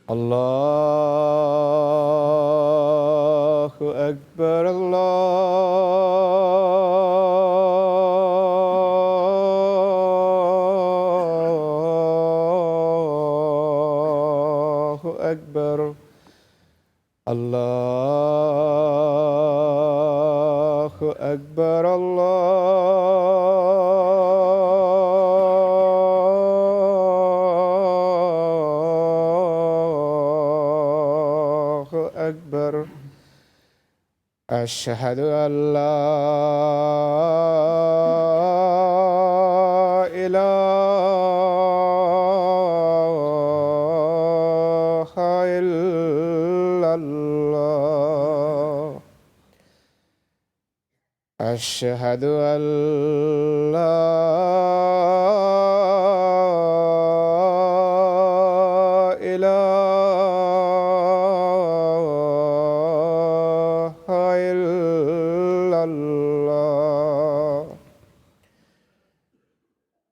الله أكبر الله أكبر الله أكبر الله أكبر أشهد أن لا إله إلا الله أشهد أن لا إله إلا الله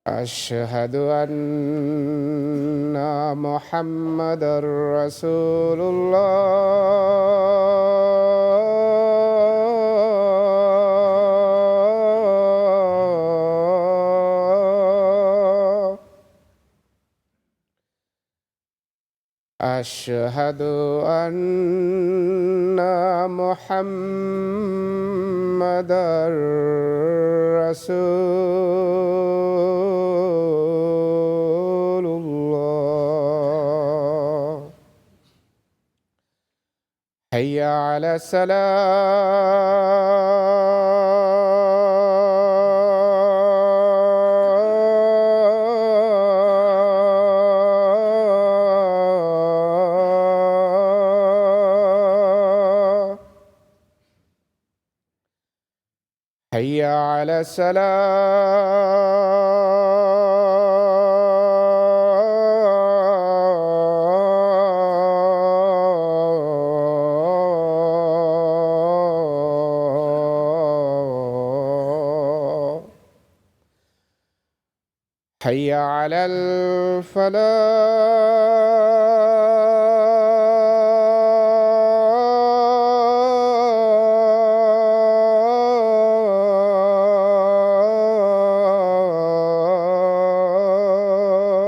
أشهد أن محمدًا رسول الله أشهد أن محمدًا رسول الله حي على الصلاة حي على الصلاة حي على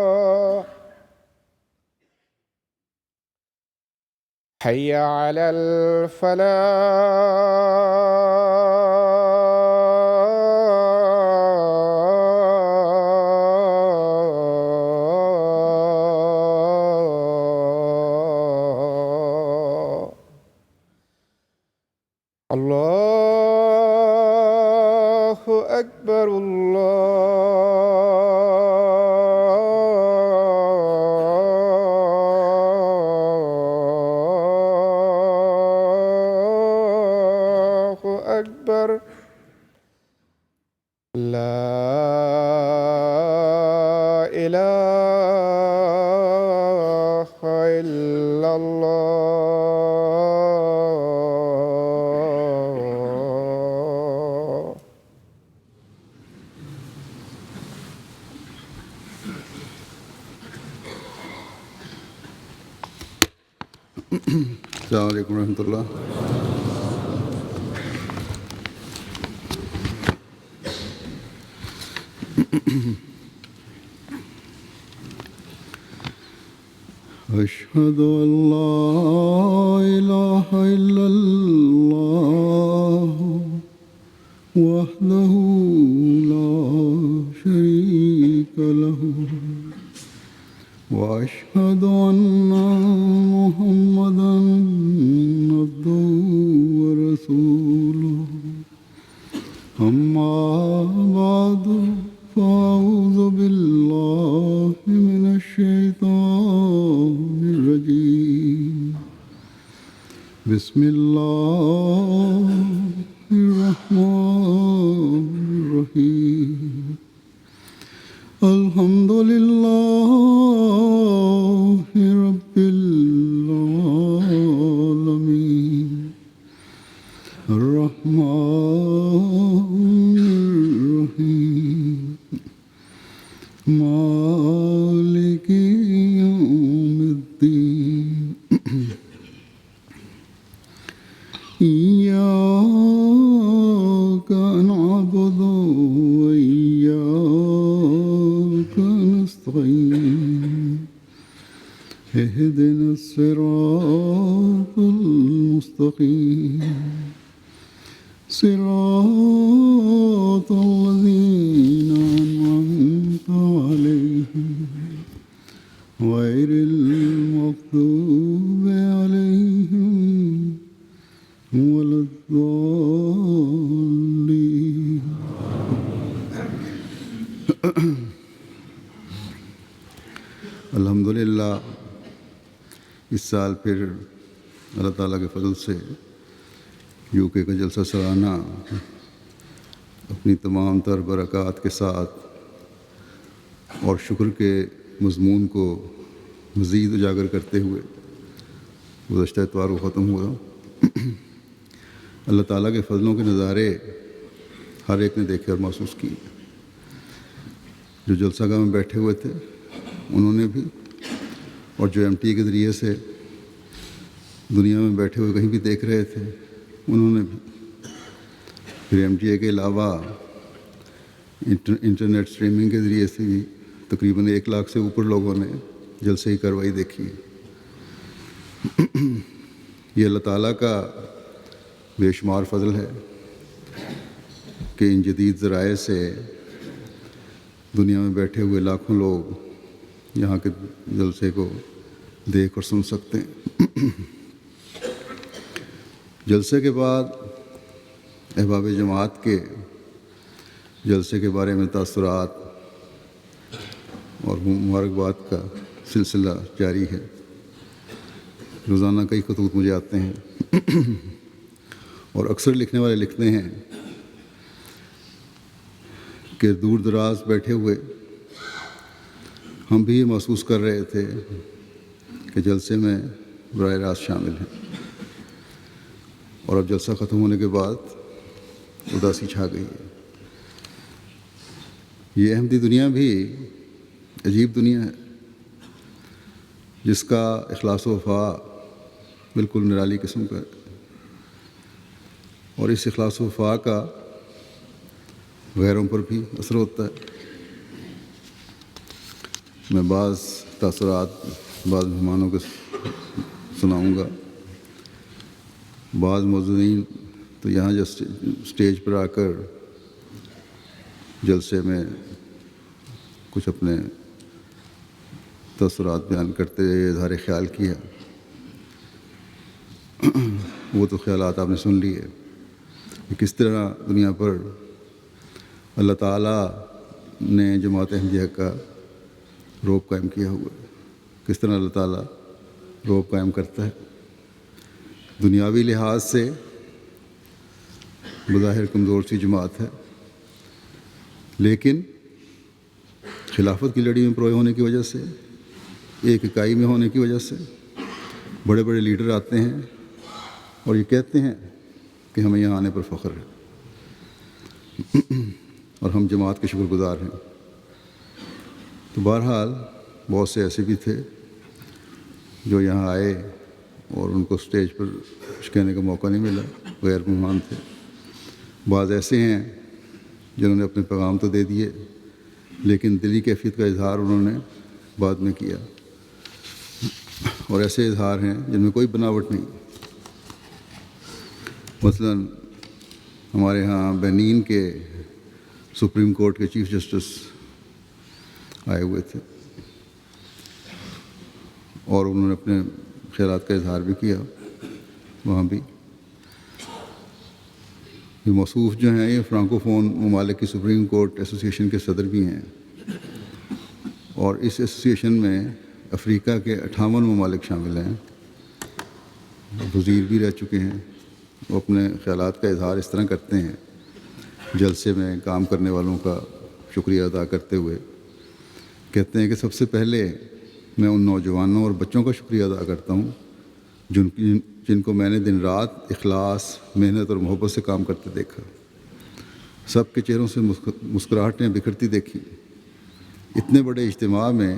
الفلاح حي على الفلاح الله أكبر الله أكبر لا إله إلا الله السلام علیکم ورحمۃ اللہ. أشهد أن لا إله إلا الله وحده لا شريك له وأشهد أن محمدًا عبده ورسوله. أما بعد فأعوذ بالله من الشيطان الرجيم. بسم الله الرحمن الرحيم. الحمد لله رب العالمين اهدنا الصراط المستقيم صراط الذين أنعمت عليهم غير المغضوب عليهم ولا الضالين. الحمدللہ اس سال پھر اللہ تعالیٰ کے فضل سے یو کے کا جلسہ سالانہ اپنی تمام تر برکات کے ساتھ اور شکر کے مضمون کو مزید اجاگر کرتے ہوئے گزشتہ اتوار کو ختم ہوا. اللہ تعالیٰ کے فضلوں کے نظارے ہر ایک نے دیکھے اور محسوس کیے. جو جلسہ گاہ میں بیٹھے ہوئے تھے انہوں نے بھی، اور جو MTA کے ذریعے سے دنیا میں بیٹھے ہوئے کہیں بھی دیکھ رہے تھے انہوں نے بھی. پھر MTA کے علاوہ انٹرنیٹ اسٹریمنگ کے ذریعے سے بھی تقریباً 1 لاکھ سے اوپر لوگوں نے جلسے کی کارروائی دیکھی ہے. یہ اللہ تعالیٰ کا بے شمار فضل ہے کہ ان جدید ذرائع سے دنیا میں بیٹھے ہوئے لاکھوں لوگ یہاں کے جلسے کو دیکھ اور سن سکتے ہیں. جلسے کے بعد احباب جماعت کے جلسے کے بارے میں تاثرات اور مبارکباد کا سلسلہ جاری ہے. روزانہ کئی خطوط مجھے آتے ہیں اور اکثر لکھنے والے لکھتے ہیں کہ دور دراز بیٹھے ہوئے ہم بھی یہ محسوس کر رہے تھے کہ جلسے میں براہ راست شامل ہیں، اور اب جلسہ ختم ہونے کے بعد اداسی چھا گئی ہے. یہ احمدی دنیا بھی عجیب دنیا ہے جس کا اخلاص و وفا بالکل نرالی قسم کا ہے، اور اس اخلاص و وفا کا غیروں پر بھی اثر ہوتا ہے. میں بعض تاثرات بعض مہمانوں کے سناؤں گا. بعض موجودین تو یہاں جو اسٹیج پر آ کر جلسے میں کچھ اپنے تاثرات بیان کرتے ہوئے اظہار خیال کیا. وہ تو خیالات آپ نے سن لیے کہ کس طرح دنیا پر اللہ تعالیٰ نے جماعت احمدیہ کا روب قائم کیا ہوا ہے، کس طرح اللہ تعالیٰ روب قائم کرتا ہے. دنیاوی لحاظ سے بظاہر کمزور سی جماعت ہے، لیکن خلافت کی لڑی میں پروئے ہونے کی وجہ سے، ایک اکائی میں ہونے کی وجہ سے بڑے بڑے لیڈر آتے ہیں اور یہ کہتے ہیں کہ ہمیں یہاں آنے پر فخر ہے اور ہم جماعت کے شکر گزار ہیں. تو بہرحال بہت سے ایسے بھی تھے جو یہاں آئے اور ان کو اسٹیج پر کچھ کہنے کا موقع نہیں ملا، غیر مہمان تھے. بعض ایسے ہیں جنہوں نے اپنے پیغام تو دے دیے لیکن دلی کیفیت کا اظہار انہوں نے بعد میں کیا، اور ایسے اظہار ہیں جن میں کوئی بناوٹ نہیں. مثلا ہمارے ہاں بنین کے سپریم کورٹ کے چیف جسٹس آئے ہوئے تھے اور انہوں نے اپنے خیالات کا اظہار بھی کیا وہاں بھی. یہ موصوف جو ہیں یہ فرانکو فون ممالک کی سپریم کورٹ ایسوسیشن کے صدر بھی ہیں، اور اس ایسوسیشن میں افریقہ کے 58 ممالک شامل ہیں. وزیر بھی رہ چکے ہیں. وہ اپنے خیالات کا اظہار اس طرح کرتے ہیں جلسے میں کام کرنے والوں کا شکریہ ادا کرتے ہوئے. کہتے ہیں کہ سب سے پہلے میں ان نوجوانوں اور بچوں کا شکریہ ادا کرتا ہوں جن کو میں نے دن رات اخلاص، محنت اور محبت سے کام کرتے دیکھا. سب کے چہروں سے مسکراہٹیں بکھرتی دیکھی. اتنے بڑے اجتماع میں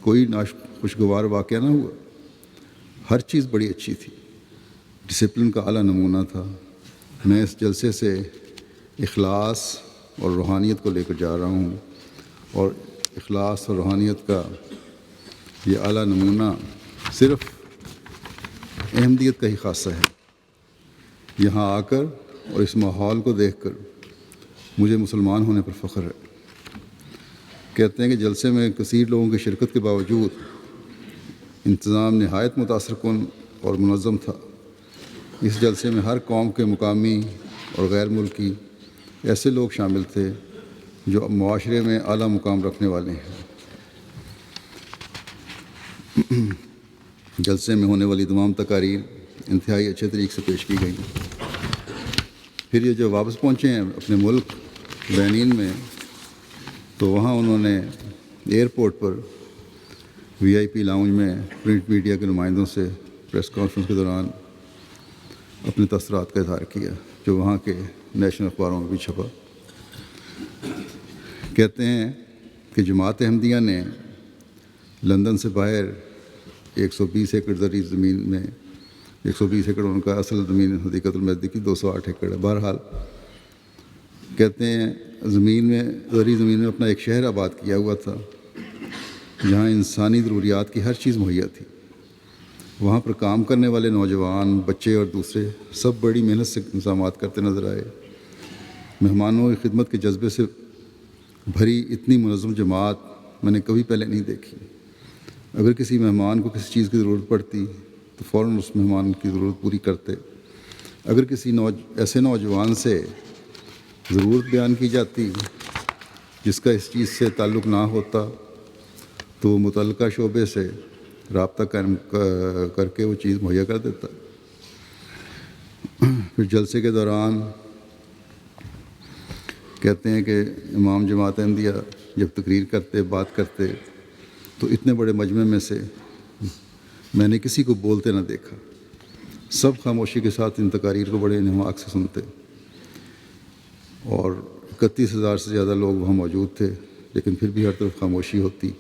کوئی ناخوشگوار واقعہ نہ ہوا. ہر چیز بڑی اچھی تھی. ڈسپلن کا اعلیٰ نمونہ تھا. میں اس جلسے سے اخلاص اور روحانیت کو لے کر جا رہا ہوں، اور اخلاص اور روحانیت کا یہ اعلیٰ نمونہ صرف احمدیت کا ہی خاصہ ہے۔ یہاں آ کر اور اس ماحول کو دیکھ کر مجھے مسلمان ہونے پر فخر ہے۔ کہتے ہیں کہ جلسے میں کثیر لوگوں کی شرکت کے باوجود انتظام نہایت متاثر کن اور منظم تھا۔ اس جلسے میں ہر قوم کے مقامی اور غیر ملکی ایسے لوگ شامل تھے جو معاشرے میں اعلیٰ مقام رکھنے والے ہیں۔ جلسے میں ہونے والی تمام تقاریر انتہائی اچھے طریقے سے پیش کی گئیں۔ پھر یہ جو واپس پہنچے ہیں اپنے ملک بینین میں، تو وہاں انہوں نے ایئرپورٹ پر وی آئی پی لاؤنج میں پرنٹ میڈیا کے نمائندوں سے پریس کانفرنس کے دوران اپنے تاثرات کا اظہار کیا، جو وہاں کے نیشنل اخباروں میں بھی چھپا۔ کہتے ہیں کہ جماعت احمدیہ نے لندن سے باہر 120 ایکڑ زرعی زمین میں 120 ایکڑ ان کا اصل زمین حدیقۃ المہدی کی 208 ایکڑ ہے۔ بہرحال کہتے ہیں زرعی زمین میں اپنا ایک شہر آباد کیا ہوا تھا جہاں انسانی ضروریات کی ہر چیز مہیا تھی۔ وہاں پر کام کرنے والے نوجوان، بچے اور دوسرے سب بڑی محنت سے انتظامات کرتے نظر آئے۔ مہمانوں کی خدمت کے جذبے سے بھری اتنی منظم جماعت میں نے کبھی پہلے نہیں دیکھی۔ اگر کسی مہمان کو کسی چیز کی ضرورت پڑتی تو فوراً اس مہمان کی ضرورت پوری کرتے۔ اگر کسی ایسے نوجوان سے ضرورت بیان کی جاتی جس کا اس چیز سے تعلق نہ ہوتا تو وہ متعلقہ شعبے سے رابطہ قائم کر کے وہ چیز مہیا کر دیتا۔ پھر جلسے کے دوران کہتے ہیں کہ امام جماعت احمدیہ جب تقریر کرتے، بات کرتے، تو اتنے بڑے مجمع میں سے میں نے کسی کو بولتے نہ دیکھا۔ سب خاموشی کے ساتھ ان تقاریر کو بڑے انہماک سے سنتے، اور 31,000 سے زیادہ لوگ وہاں موجود تھے، لیکن پھر بھی ہر طرف خاموشی ہوتی۔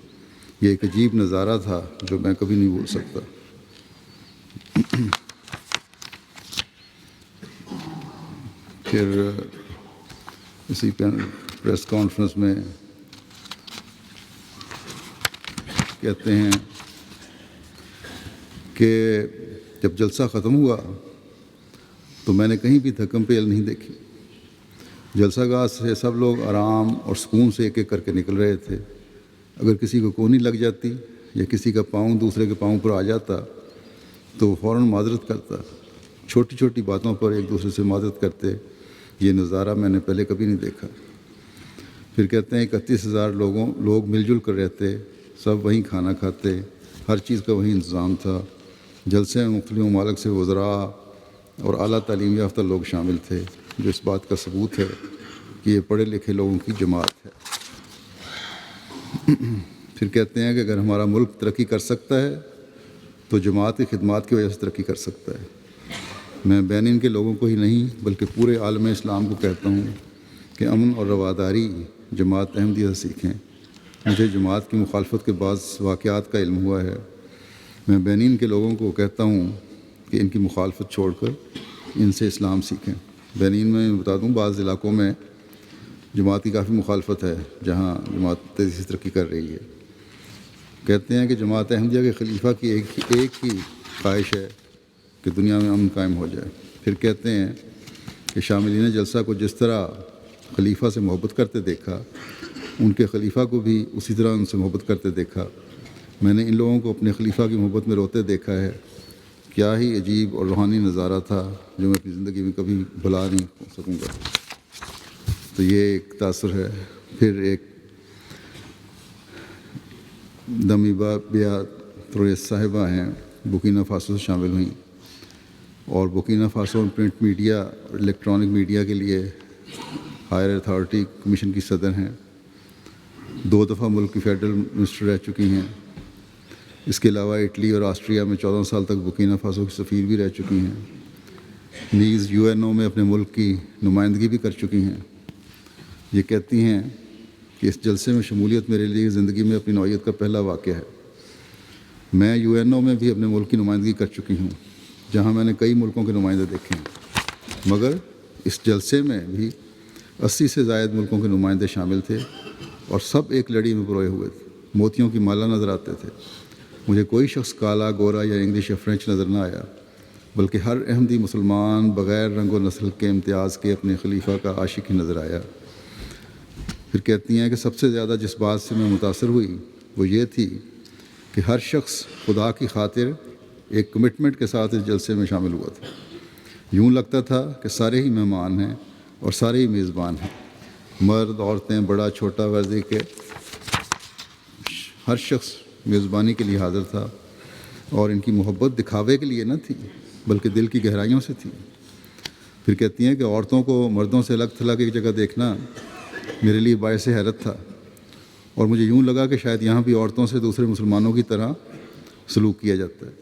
یہ ایک عجیب نظارہ تھا جو میں کبھی نہیں بھول سکتا۔ پھر اسی پریس کانفرنس میں کہتے ہیں کہ جب جلسہ ختم ہوا تو میں نے کہیں بھی دھکم پیل نہیں دیکھی۔ جلسہ گاہ سے سب لوگ آرام اور سکون سے ایک ایک کر کے نکل رہے تھے۔ اگر کسی کو کونی لگ جاتی یا کسی کا پاؤں دوسرے کے پاؤں پر آ جاتا تو وہ فوراً معذرت کرتا۔ چھوٹی چھوٹی باتوں پر ایک دوسرے سے معذرت کرتے۔ یہ نظارہ میں نے پہلے کبھی نہیں دیکھا۔ پھر کہتے ہیں 31,000 لوگ مل جل کر رہتے، سب وہیں کھانا کھاتے، ہر چیز کا وہیں انتظام تھا۔ جلسے میں مختلف ممالک سے وزراء اور اعلیٰ تعلیم یافتہ لوگ شامل تھے، جو اس بات کا ثبوت ہے کہ یہ پڑھے لکھے لوگوں کی جماعت ہے۔ پھر کہتے ہیں کہ اگر ہمارا ملک ترقی کر سکتا ہے تو جماعت کی خدمات کی وجہ سے ترقی کر سکتا ہے۔ میں بینن کے لوگوں کو ہی نہیں بلکہ پورے عالم اسلام کو کہتا ہوں کہ امن اور رواداری جماعت احمدیہ سے سیکھیں۔ مجھے جماعت کی مخالفت کے بعض واقعات کا علم ہوا ہے۔ میں بینن کے لوگوں کو کہتا ہوں کہ ان کی مخالفت چھوڑ کر ان سے اسلام سیکھیں۔ بینن میں بتا دوں بعض علاقوں میں جماعت کی کافی مخالفت ہے جہاں جماعت تیزی سے ترقی کر رہی ہے۔ کہتے ہیں کہ جماعت احمدیہ کے خلیفہ کی ایک ہی خواہش ہے کہ دنیا میں امن قائم ہو جائے۔ پھر کہتے ہیں کہ شاملین جلسہ کو جس طرح خلیفہ سے محبت کرتے دیکھا، ان کے خلیفہ کو بھی اسی طرح ان سے محبت کرتے دیکھا۔ میں نے ان لوگوں کو اپنے خلیفہ کی محبت میں روتے دیکھا ہے۔ کیا ہی عجیب اور روحانی نظارہ تھا جو میں اپنی زندگی میں کبھی بھلا نہیں ہو سکوں گا۔ تو یہ ایک تاثر ہے۔ پھر ایک دمیبا بیا ترویس صاحبہ ہیں، بورکینا فاسو سے شامل ہوئیں، اور بورکینا فاسو پرنٹ میڈیا اور الیکٹرانک میڈیا کے لیے ہائر اتھارٹی کمیشن کی صدر ہیں۔ 2 دفعہ ملک کی فیڈرل منسٹر رہ چکی ہیں۔ اس کے علاوہ اٹلی اور آسٹریا میں 14 سال تک بورکینا فاسو کی سفیر بھی رہ چکی ہیں۔ نیز UNO میں اپنے ملک کی نمائندگی بھی کر چکی ہیں۔ یہ کہتی ہیں کہ اس جلسے میں شمولیت میرے لیے زندگی میں اپنی نوعیت کا پہلا واقعہ ہے۔ میں UNO میں بھی اپنے ملک کی نمائندگی کر چکی ہوں، جہاں میں نے کئی ملکوں کے نمائندے دیکھے ہیں، مگر اس جلسے میں بھی 80 سے زائد ملکوں کے نمائندے شامل تھے، اور سب ایک لڑی میں پروئے ہوئے تھے۔ موتیوں کی مالا نظر آتے تھے۔ مجھے کوئی شخص کالا، گورا یا انگلش یا فرینچ نظر نہ آیا، بلکہ ہر احمدی مسلمان بغیر رنگ و نسل کے امتیاز کے اپنے خلیفہ کا عاشق ہی نظر آیا۔ پھر کہتی ہیں کہ سب سے زیادہ جس بات سے میں متاثر ہوئی وہ یہ تھی کہ ہر شخص خدا کی خاطر ایک کمٹمنٹ کے ساتھ اس جلسے میں شامل ہوا تھا۔ یوں لگتا تھا کہ سارے ہی مہمان ہیں اور سارے ہی میزبان ہیں، مرد، عورتیں، بڑا چھوٹا، ورزی کے ہر شخص میزبانی کے لیے حاضر تھا، اور ان کی محبت دکھاوے کے لیے نہ تھی بلکہ دل کی گہرائیوں سے تھی۔ پھر کہتی ہیں کہ عورتوں کو مردوں سے الگ تھلگ ایک جگہ دیکھنا میرے لیے باعث حیرت تھا، اور مجھے یوں لگا کہ شاید یہاں بھی عورتوں سے دوسرے مسلمانوں کی طرح سلوک کیا جاتا ہے۔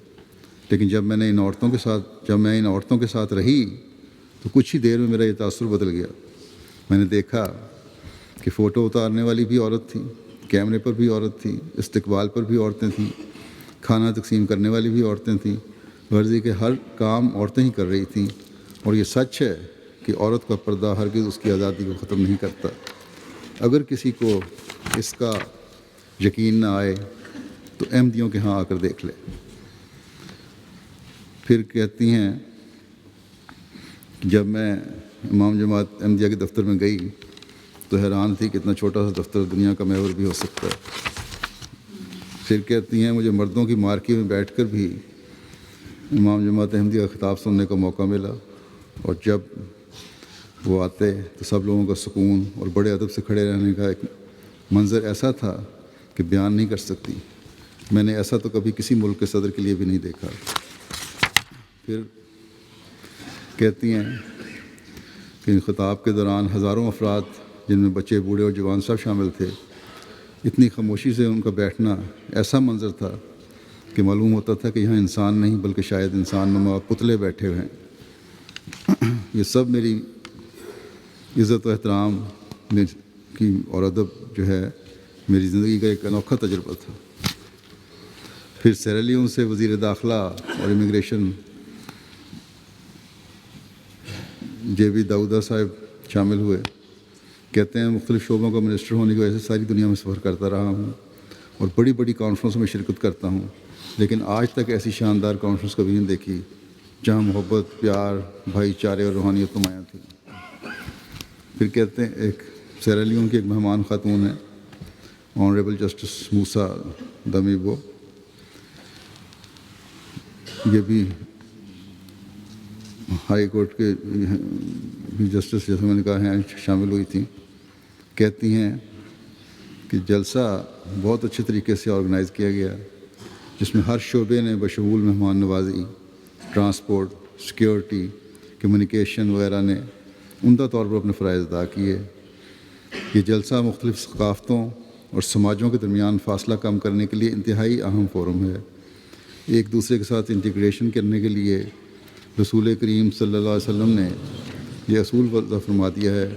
لیکن جب میں ان عورتوں کے ساتھ رہی تو کچھ ہی دیر میں میرا یہ تاثر بدل گیا۔ میں نے دیکھا کہ فوٹو اتارنے والی بھی عورت تھی، کیمرے پر بھی عورت تھی، استقبال پر بھی عورتیں تھیں، کھانا تقسیم کرنے والی بھی عورتیں تھیں، ورزی کے ہر کام عورتیں ہی کر رہی تھیں۔ اور یہ سچ ہے کہ عورت کا پردہ ہرگز اس کی آزادی کو ختم نہیں کرتا۔ اگر کسی کو اس کا یقین نہ آئے تو احمدیوں کے ہاں آ کر دیکھ لے۔ پھر کہتی ہیں جب میں امام جماعت احمدیہ کے دفتر میں گئی تو حیران تھی کہ اتنا چھوٹا سا دفتر دنیا کا محور بھی ہو سکتا ہے۔ پھر کہتی ہیں مجھے مردوں کی مارکی میں بیٹھ کر بھی امام جماعت احمدیہ کا خطاب سننے کا موقع ملا، اور جب وہ آتے تو سب لوگوں کا سکون اور بڑے ادب سے کھڑے رہنے کا ایک منظر ایسا تھا کہ بیان نہیں کر سکتی۔ میں نے ایسا تو کبھی کسی ملک کے صدر کے لیے بھی نہیں دیکھا۔ پھر کہتی ہیں کہ ان خطاب کے دوران ہزاروں افراد، جن میں بچے، بوڑھے اور جوان سب شامل تھے، اتنی خاموشی سے ان کا بیٹھنا ایسا منظر تھا کہ معلوم ہوتا تھا کہ یہاں انسان نہیں بلکہ شاید انسان نما پتلے بیٹھے ہوئے ہیں۔ یہ سب میری عزت و احترام کی اور ادب جو ہے میری زندگی کا ایک انوکھا تجربہ تھا۔ پھر سیرالیون سے وزیر داخلہ اور امیگریشن جے بی داؤدا صاحب شامل ہوئے۔ کہتے ہیں مختلف شعبوں کا منسٹر ہونے کی وجہ سے ساری دنیا میں سفر کرتا رہا ہوں اور بڑی بڑی کانفرنسوں میں شرکت کرتا ہوں، لیکن آج تک ایسی شاندار کانفرنس کبھی نہیں دیکھی جہاں محبت، پیار، بھائی چارے اور روحانیت نمایاں تھی۔ پھر کہتے ہیں ایک سیرالیون کی ایک مہمان خاتون ہیں، آنریبل جسٹس موسیٰ دمیبو، یہ بھی ہائی کورٹ کے جسٹس جیسے میں نے کہا ہیں شامل ہوئی تھیں۔ کہتی ہیں کہ جلسہ بہت اچھے طریقے سے آرگنائز کیا گیا، جس میں ہر شعبے نے بشمول مہمان نوازی، ٹرانسپورٹ، سیکیورٹی، کمیونیکیشن وغیرہ نے عمدہ طور پر اپنے فرائض ادا کیے۔ یہ جلسہ مختلف ثقافتوں اور سماجوں کے درمیان فاصلہ کم کرنے کے لیے انتہائی اہم فورم ہے۔ ایک دوسرے کے ساتھ انٹیگریشن کرنے کے لیے رسول کریم صلی اللہ علیہ وسلم نے یہ اصول وضع فرما دیا ہے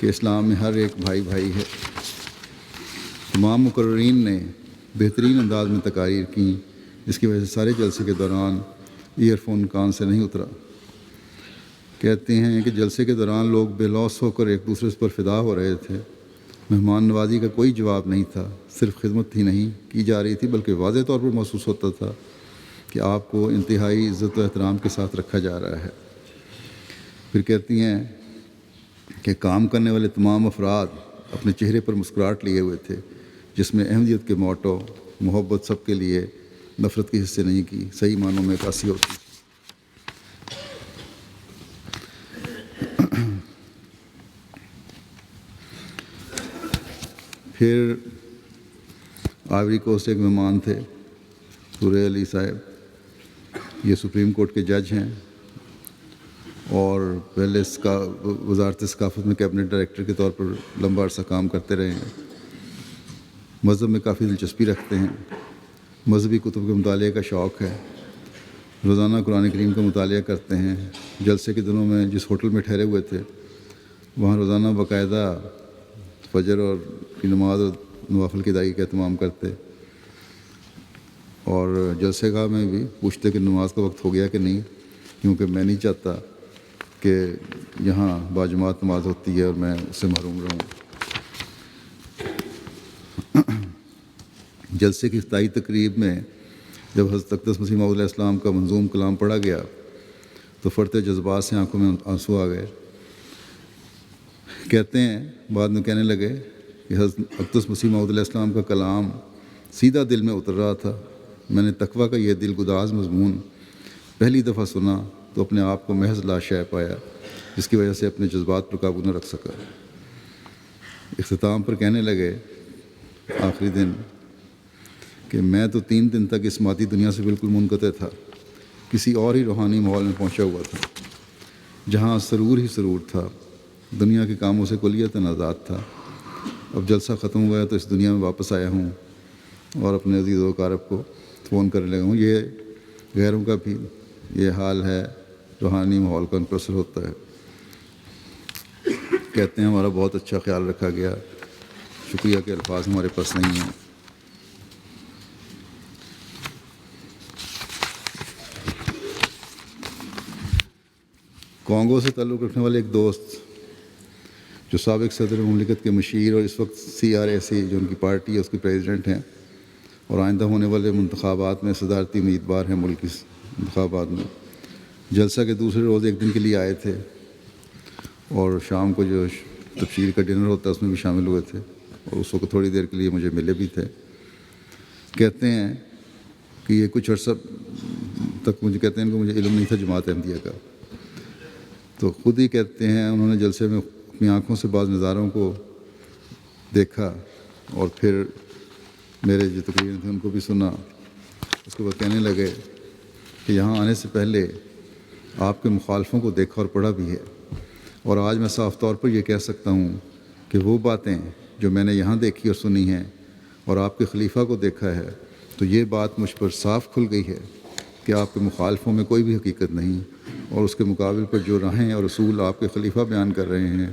کہ اسلام میں ہر ایک بھائی بھائی ہے۔ تمام مقررین نے بہترین انداز میں تقاریر کیں، جس کی وجہ سے سارے جلسے کے دوران ایئر فون کان سے نہیں اترا۔ کہتے ہیں کہ جلسے کے دوران لوگ بے لوث ہو کر ایک دوسرے پر فدا ہو رہے تھے۔ مہمان نوازی کا کوئی جواب نہیں تھا، صرف خدمت ہی نہیں کی جا رہی تھی بلکہ واضح طور پر محسوس ہوتا تھا کہ آپ کو انتہائی عزت و احترام کے ساتھ رکھا جا رہا ہے۔ پھر کہتی ہیں کہ کام کرنے والے تمام افراد اپنے چہرے پر مسکراہٹ لیے ہوئے تھے، جس میں احمدیت کے موٹو محبت سب کے لیے، نفرت کے حصے نہیں کی صحیح معنوں میں عکاسی ہوتی۔ پھر آئیوری کوسٹ ایک مہمان تھے، سورہ علی صاحب، یہ سپریم کورٹ کے جج ہیں اور پہلے وزارت ثقافت میں کیبنٹ ڈائریکٹر کے طور پر لمبا عرصہ کام کرتے رہے ہیں۔ مذہب میں کافی دلچسپی رکھتے ہیں، مذہبی کتب کے مطالعے کا شوق ہے، روزانہ قرآن کریم کا مطالعہ کرتے ہیں۔ جلسے کے دنوں میں جس ہوٹل میں ٹھہرے ہوئے تھے وہاں روزانہ باقاعدہ فجر اور کی نماز اور نوافل کی ادائیگی کا اہتمام کرتے، اور جلسے گاہ میں بھی پوچھتے کہ نماز کا وقت ہو گیا کہ نہیں، کیونکہ میں نہیں چاہتا کہ یہاں باجماعت نماز ہوتی ہے اور میں اس سے محروم رہوں۔ جلسے کی افتتاحی تقریب میں جب حضرت اقدس مسیح موعود علیہ السلام کا منظوم کلام پڑھا گیا تو فرتے جذبات سے آنکھوں میں آنسو آ گئے۔ کہتے ہیں بعد میں کہنے لگے کہ حضرت اقدس مسیح موعود علیہ السلام کا کلام سیدھا دل میں اتر رہا تھا۔ میں نے تقویٰ کا یہ دل گداز مضمون پہلی دفعہ سنا تو اپنے آپ کو محض لاشے پایا، جس کی وجہ سے اپنے جذبات پر قابو نہ رکھ سکا۔ اختتام پر کہنے لگے آخری دن کہ میں تو 3 دن تک اس مادی دنیا سے بالکل منقطع تھا، کسی اور ہی روحانی ماحول میں پہنچا ہوا تھا، جہاں سرور ہی سرور تھا، دنیا کے کاموں سے کلیتاً آزاد تھا۔ اب جلسہ ختم ہوا ہے تو اس دنیا میں واپس آیا ہوں اور اپنے عزیز و اقارب کو فون کرنے لگا ہوں۔ یہ غیروں کا بھی یہ حال ہے، روحانی ماحول کا ان پر اثر ہوتا ہے۔ کہتے ہیں ہمارا بہت اچھا خیال رکھا گیا، شکریہ کے الفاظ ہمارے پاس نہیں ہیں۔ کانگو سے تعلق رکھنے والے ایک دوست جو سابق صدر مملکت کے مشیر اور اس وقت CRAC جو ان کی پارٹی ہے اس کے پریزیڈنٹ ہیں اور آئندہ ہونے والے انتخابات میں صدارتی امیدوار ہیں ملک کی انتخابات میں، جلسہ کے دوسرے روز ایک دن کے لیے آئے تھے اور شام کو جو تبشیر کا ڈنر ہوتا ہے اس میں بھی شامل ہوئے تھے اور اس وقت تھوڑی دیر کے لیے مجھے ملے بھی تھے۔ کہتے ہیں کہ یہ کچھ عرصہ تک مجھے کہتے ہیں کہ مجھے علم نہیں تھا جماعت احمدیہ کا، تو خود ہی کہتے ہیں انہوں نے جلسے میں اپنی آنکھوں سے بعض نظاروں کو دیکھا اور پھر میرے جو تقریر تھے ان کو بھی سنا۔ اس کے بعد کہنے لگے کہ یہاں آنے سے پہلے آپ کے مخالفوں کو دیکھا اور پڑھا بھی ہے، اور آج میں صاف طور پر یہ کہہ سکتا ہوں کہ وہ باتیں جو میں نے یہاں دیکھی اور سنی ہیں اور آپ کے خلیفہ کو دیکھا ہے تو یہ بات مجھ پر صاف کھل گئی ہے کہ آپ کے مخالفوں میں کوئی بھی حقیقت نہیں، اور اس کے مقابل پر جو راہیں اور اصول آپ کے خلیفہ بیان کر رہے ہیں،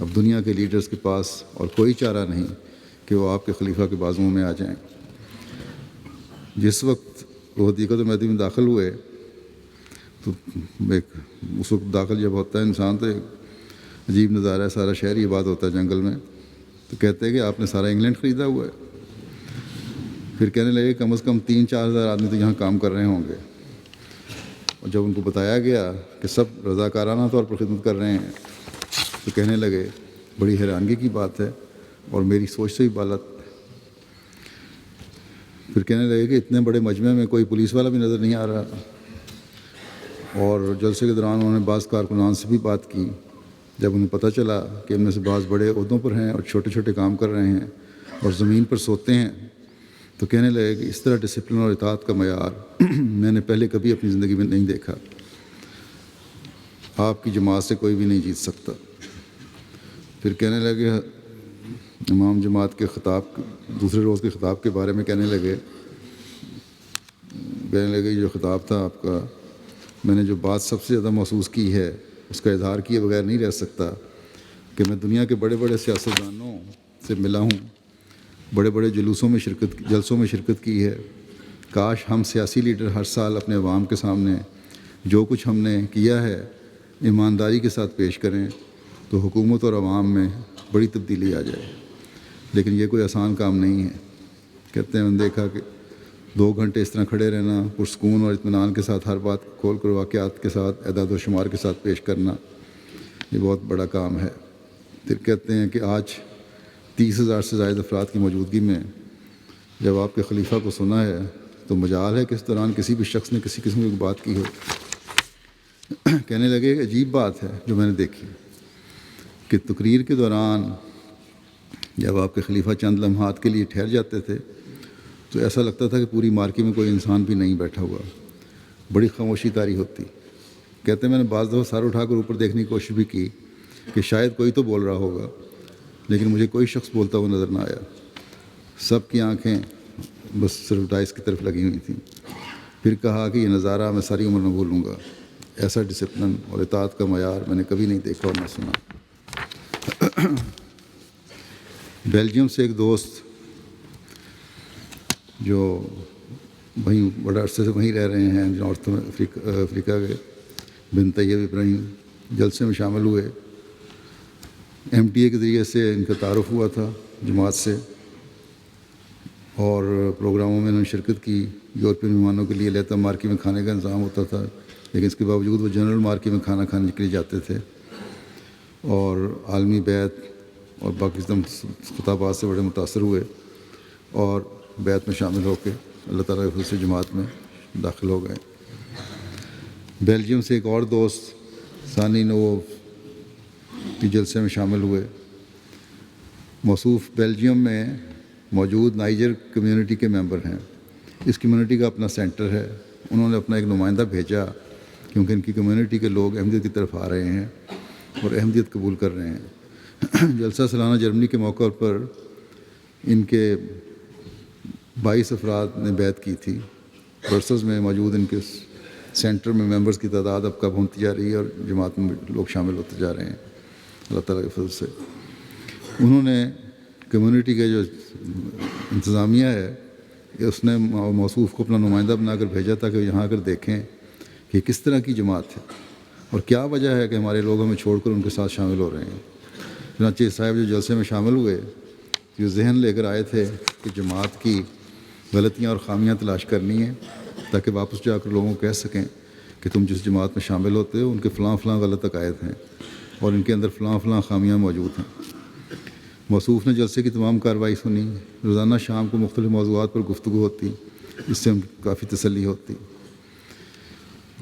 اب دنیا کے لیڈرز کے پاس اور کوئی چارہ نہیں کہ وہ آپ کے خلیفہ کے بازوؤں میں آ جائیں۔ جس وقت وہ حدیقۃ المہدی میں داخل ہوئے تو اس وقت داخل جب ہوتا ہے انسان تو ایک عجیب نظارہ ہے، سارا شہر ہی آباد ہوتا ہے جنگل میں، تو کہتے ہیں کہ آپ نے سارا انگلینڈ خریدا ہوا ہے۔ پھر کہنے لگے کم از کم 3-4 ہزار آدمی تو یہاں کام کر رہے ہوں گے، اور جب ان کو بتایا گیا کہ سب رضاکارانہ طور پر خدمت کر رہے ہیں تو کہنے لگے بڑی حیرانگی کی بات ہے اور میری سوچ سے بھی بالات۔ پھر کہنے لگے کہ اتنے بڑے مجمع میں کوئی پولیس والا بھی نظر نہیں آ رہا، اور جلسے کے دوران انہوں نے بعض کارکنان سے بھی بات کی۔ جب انہیں پتہ چلا کہ ان میں سے بعض بڑے عہدوں پر ہیں اور چھوٹے چھوٹے کام کر رہے ہیں اور زمین پر سوتے ہیں، تو کہنے لگے کہ اس طرح ڈسپلن اور اطاعت کا معیار میں نے پہلے کبھی اپنی زندگی میں نہیں دیکھا، آپ کی جماعت سے کوئی بھی نہیں جیت سکتا۔ پھر کہنے لگے امام جماعت کے خطاب دوسرے روز کے خطاب کے بارے میں کہنے لگے جو خطاب تھا آپ کا، میں نے جو بات سب سے زیادہ محسوس کی ہے اس کا اظہار کیے بغیر نہیں رہ سکتا کہ میں دنیا کے بڑے بڑے سیاستدانوں سے ملا ہوں، بڑے بڑے جلسوں میں شرکت کی ہے۔ کاش ہم سیاسی لیڈر ہر سال اپنے عوام کے سامنے جو کچھ ہم نے کیا ہے ایمانداری کے ساتھ پیش کریں تو حکومت اور عوام میں بڑی تبدیلی آ جائے، لیکن یہ کوئی آسان کام نہیں ہے۔ کہتے ہیں میں نے دیکھا کہ 2 گھنٹے اس طرح کھڑے رہنا پرسکون اور اطمینان کے ساتھ ہر بات کھول کر واقعات کے ساتھ اعداد و شمار کے ساتھ پیش کرنا یہ بہت بڑا کام ہے۔ پھر کہتے ہیں کہ آج 30,000 سے زائد افراد کی موجودگی میں جب آپ کے خلیفہ کو سنا ہے تو مجال ہے کہ اس دوران کسی بھی شخص نے کسی قسم کی بات کی ہو۔ کہنے لگے کہ عجیب بات ہے جو میں نے دیکھی کہ تقریر کے دوران جب آپ کے خلیفہ چند لمحات کے لیے ٹھہر جاتے تھے تو ایسا لگتا تھا کہ پوری مارکی میں کوئی انسان بھی نہیں بیٹھا ہوا، بڑی خاموشی طاری ہوتی۔ کہتے ہیں میں نے بعض دفعہ سر اٹھا کر اوپر دیکھنے کی کوشش بھی کی کہ شاید کوئی تو بول رہا ہوگا، لیکن مجھے کوئی شخص بولتا ہوا نظر نہ آیا۔ سب کی آنکھیں بس صرف ڈائس کی طرف لگی ہوئی تھیں۔ پھر کہا کہ یہ نظارہ میں ساری عمر نہ بھولوں گا، ایسا ڈسپلن اور اطاعت کا معیار میں نے کبھی نہیں دیکھا اور نہ سنا۔ بیلجیم سے ایک دوست جو وہیں بڑے عرصے سے وہیں رہ رہے ہیں نارتھ افریقہ کے، بن طیب ابراہیم، جلسے میں شامل ہوئے۔ MTA کے ذریعے سے ان کا تعارف ہوا تھا جماعت سے۔ اور پروگراموں میں انہوں نے شرکت کی. یورپین مہمانوں کے لیے لیتا مارکی میں کھانے کا انتظام ہوتا تھا، لیکن اس کے باوجود وہ جنرل مارکی میں کھانا کھانے کے لیے جاتے تھے. اور عالمی بیعت اور باقی خطابات سے بڑے متاثر ہوئے اور بیعت میں شامل ہو کے اللہ تعالیٰ کے فضل سے جماعت میں داخل ہو گئے. بیلجیم سے ایک اور دوست ثانی نووف کے جلسے میں شامل ہوئے. موصوف بیلجیم میں موجود نائجر کمیونٹی کے ممبر ہیں. اس کمیونٹی کا اپنا سینٹر ہے. انہوں نے اپنا ایک نمائندہ بھیجا کیونکہ ان کی کمیونٹی کے لوگ احمدیت کی طرف آ رہے ہیں اور احمدیت قبول کر رہے ہیں. جلسہ سالانہ جرمنی کے موقع پر ان کے 22 افراد نے بیعت کی تھی. برسلز میں موجود ان کے سینٹر میں ممبرز کی تعداد اب کم ہوتی جا رہی ہے اور جماعت میں لوگ شامل ہوتے جا رہے ہیں اللہ تعالیٰ کے فضل سے. انہوں نے کمیونٹی کا جو انتظامیہ ہے اس نے موصوف کو اپنا نمائندہ بنا کر بھیجا تھا کہ یہاں آ کر دیکھیں کہ کس طرح کی جماعت ہے اور کیا وجہ ہے کہ ہمارے لوگ ہمیں چھوڑ کر ان کے ساتھ شامل ہو رہے ہیں. چنانچہ صاحب جو جلسے میں شامل ہوئے یہ ذہن لے کر آئے تھے کہ جماعت کی غلطیاں اور خامیاں تلاش کرنی ہیں تاکہ واپس جا کر لوگوں کو کہہ سکیں کہ تم جس جماعت میں شامل ہوتے ہو ان کے فلاں فلاں غلط عقائد ہیں اور ان کے اندر فلاں فلاں خامیاں موجود ہیں. موصوف نے جلسے کی تمام کارروائی سنی. روزانہ شام کو مختلف موضوعات پر گفتگو ہوتی، اس سے ہم کافی تسلی ہوتی.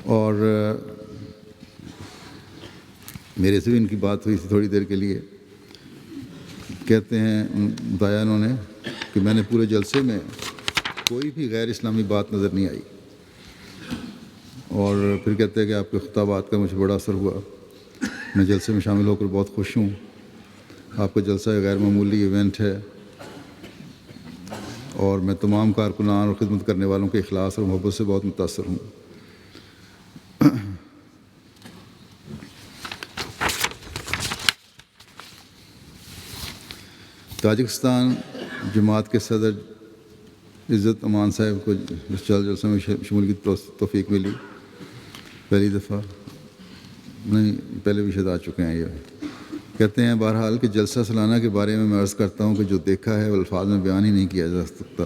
اور میرے سے بھی ان کی بات ہوئی تھی تھوڑی دیر کے لیے. کہتے ہیں بتایا انہوں نے کہ میں نے پورے جلسے میں کوئی بھی غیر اسلامی بات نظر نہیں آئی. اور پھر کہتے ہیں کہ آپ کے خطابات کا مجھے بڑا اثر ہوا. میں جلسے میں شامل ہو کر بہت خوش ہوں. آپ کا جلسہ غیر معمولی ایونٹ ہے اور میں تمام کارکنان اور خدمت کرنے والوں کے اخلاص اور محبت سے بہت متاثر ہوں. تاجکستان جماعت کے صدر عزت امان صاحب کو جلسے میں شمولیت کی توفیق ملی. پہلی دفعہ نہیں، پہلے بھی شاید آ چکے ہیں. یہ کہتے ہیں بہرحال کہ جلسہ سالانہ کے بارے میں عرض کرتا ہوں کہ جو دیکھا ہے وہ الفاظ میں بیان ہی نہیں کیا جا سکتا.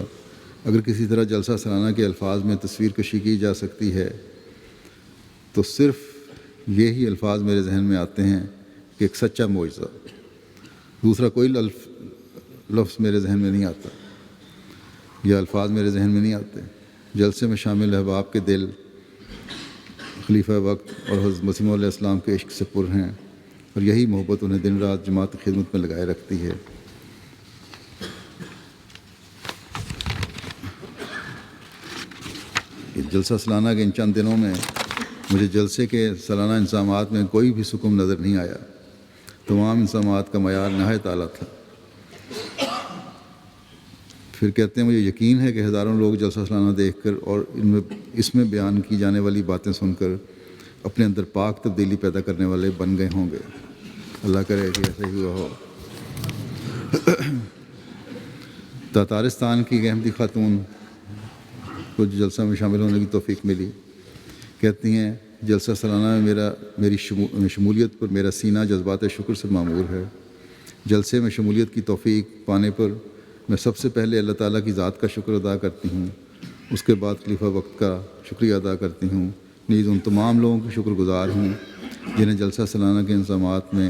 اگر کسی طرح جلسہ سالانہ کے الفاظ میں تصویر کشی کی جا سکتی ہے تو صرف یہی الفاظ میرے ذہن میں آتے ہیں کہ ایک سچا معجزہ. دوسرا کوئی لفظ میرے ذہن میں نہیں آتا یا الفاظ میرے ذہن میں نہیں آتے. جلسے میں شامل احباب کے دل خلیفہ وقت اور حضرت مسیح علیہ السلام کے عشق سے پر ہیں اور یہی محبت انہیں دن رات جماعت کی خدمت میں لگائے رکھتی ہے. جلسہ سالانہ کے ان چند دنوں میں مجھے جلسے کے سالانہ انتظامات میں کوئی بھی سکون نظر نہیں آیا. تمام انتظامات کا معیار نہایت اعلیٰ تھا. پھر کہتے ہیں مجھے یقین ہے کہ ہزاروں لوگ جلسہ سالانہ دیکھ کر اور اس میں بیان کی جانے والی باتیں سن کر اپنے اندر پاک تبدیلی پیدا کرنے والے بن گئے ہوں گے. اللہ کرے کہ ایسا ہی ہوا ہو. تاتارستان کی احمدی خاتون کو جلسہ میں شامل ہونے کی توفیق ملی. کہتی ہیں جلسہ سالانہ میں میری شمولیت پر میرا سینہ جذبات شکر سے معمور ہے. جلسے میں شمولیت کی توفیق پانے پر میں سب سے پہلے اللہ تعالیٰ کی ذات کا شکر ادا کرتی ہوں. اس کے بعد خلیفہ وقت کا شکریہ ادا کرتی ہوں. نیز ان تمام لوگوں کی شکر گزار ہوں جنہیں جلسہ سالانہ کے انتظامات میں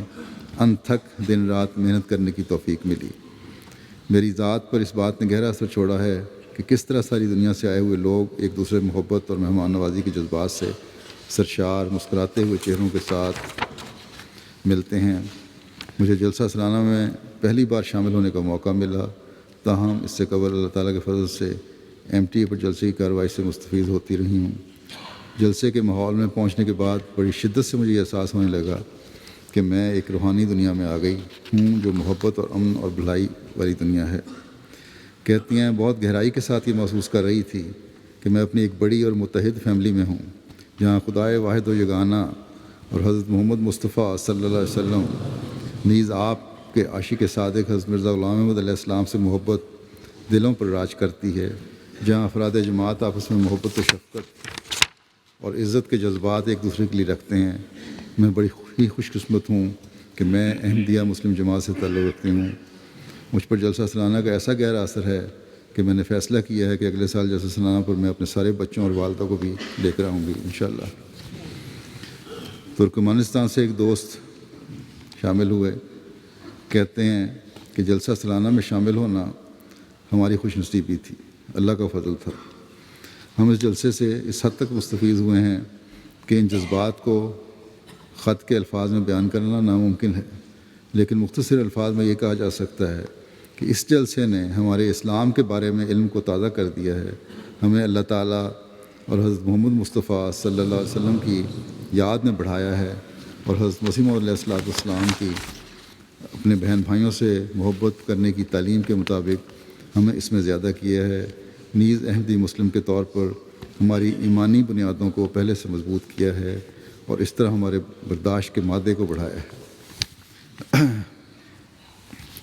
انتھک دن رات محنت کرنے کی توفیق ملی. میری ذات پر اس بات نے گہرا اثر چھوڑا ہے کہ کس طرح ساری دنیا سے آئے ہوئے لوگ ایک دوسرے محبت اور مہمان نوازی کے جذبات سے سرشار مسکراتے ہوئے چہروں کے ساتھ ملتے ہیں. مجھے جلسہ سالانہ میں پہلی بار شامل ہونے کا موقع ملا، تاہم اس سے قبل اللہ تعالیٰ کے فضل سے MTA پر جلسے کی کارروائی سے مستفید ہوتی رہی ہوں. جلسے کے ماحول میں پہنچنے کے بعد بڑی شدت سے مجھے یہ احساس ہونے لگا کہ میں ایک روحانی دنیا میں آ گئی ہوں جو محبت اور امن اور بھلائی والی دنیا ہے. کہتی ہیں بہت گہرائی کے ساتھ یہ محسوس کر رہی تھی کہ میں اپنی ایک بڑی اور متحد فیملی میں ہوں جہاں خدائے واحد و یگانہ اور حضرت محمد مصطفیٰ صلی اللہ علیہ وسلم نیز آپ کے عاشق صادق حضرت مرزا غلام احمد علیہ السلام سے محبت دلوں پر راج کرتی ہے، جہاں افراد جماعت آپس میں محبت و شفقت اور عزت کے جذبات ایک دوسرے کے لیے رکھتے ہیں. میں بڑی ہی خوش قسمت ہوں کہ میں احمدیہ مسلم جماعت سے تعلق رکھتی ہوں. مجھ پر جلسہ سالانہ کا ایسا گہرا اثر ہے کہ میں نے فیصلہ کیا ہے کہ اگلے سال جلسہ سالانہ پر میں اپنے سارے بچوں اور والدہ کو بھی لے کر آؤں گی انشاءاللہ۔ ترکمانستان سے ایک دوست شامل ہوئے، کہتے ہیں کہ جلسہ سالانہ میں شامل ہونا ہماری خوش نصیبی تھی، اللہ کا فضل تھا۔ ہم اس جلسے سے اس حد تک مستفید ہوئے ہیں کہ ان جذبات کو خط کے الفاظ میں بیان کرنا ناممکن ہے، لیکن مختصر الفاظ میں یہ کہا جا سکتا ہے کہ اس جلسے نے ہمارے اسلام کے بارے میں علم کو تازہ کر دیا ہے، ہمیں اللہ تعالیٰ اور حضرت محمد مصطفیٰ صلی اللہ علیہ وسلم کی یاد میں بڑھایا ہے، اور حضرت مسیح موعود علیہ السلام کی اپنے بہن بھائیوں سے محبت کرنے کی تعلیم کے مطابق ہمیں اس میں زیادہ کیا ہے، نیز احمدی مسلم کے طور پر ہماری ایمانی بنیادوں کو پہلے سے مضبوط کیا ہے، اور اس طرح ہمارے برداشت کے مادے کو بڑھایا ہے۔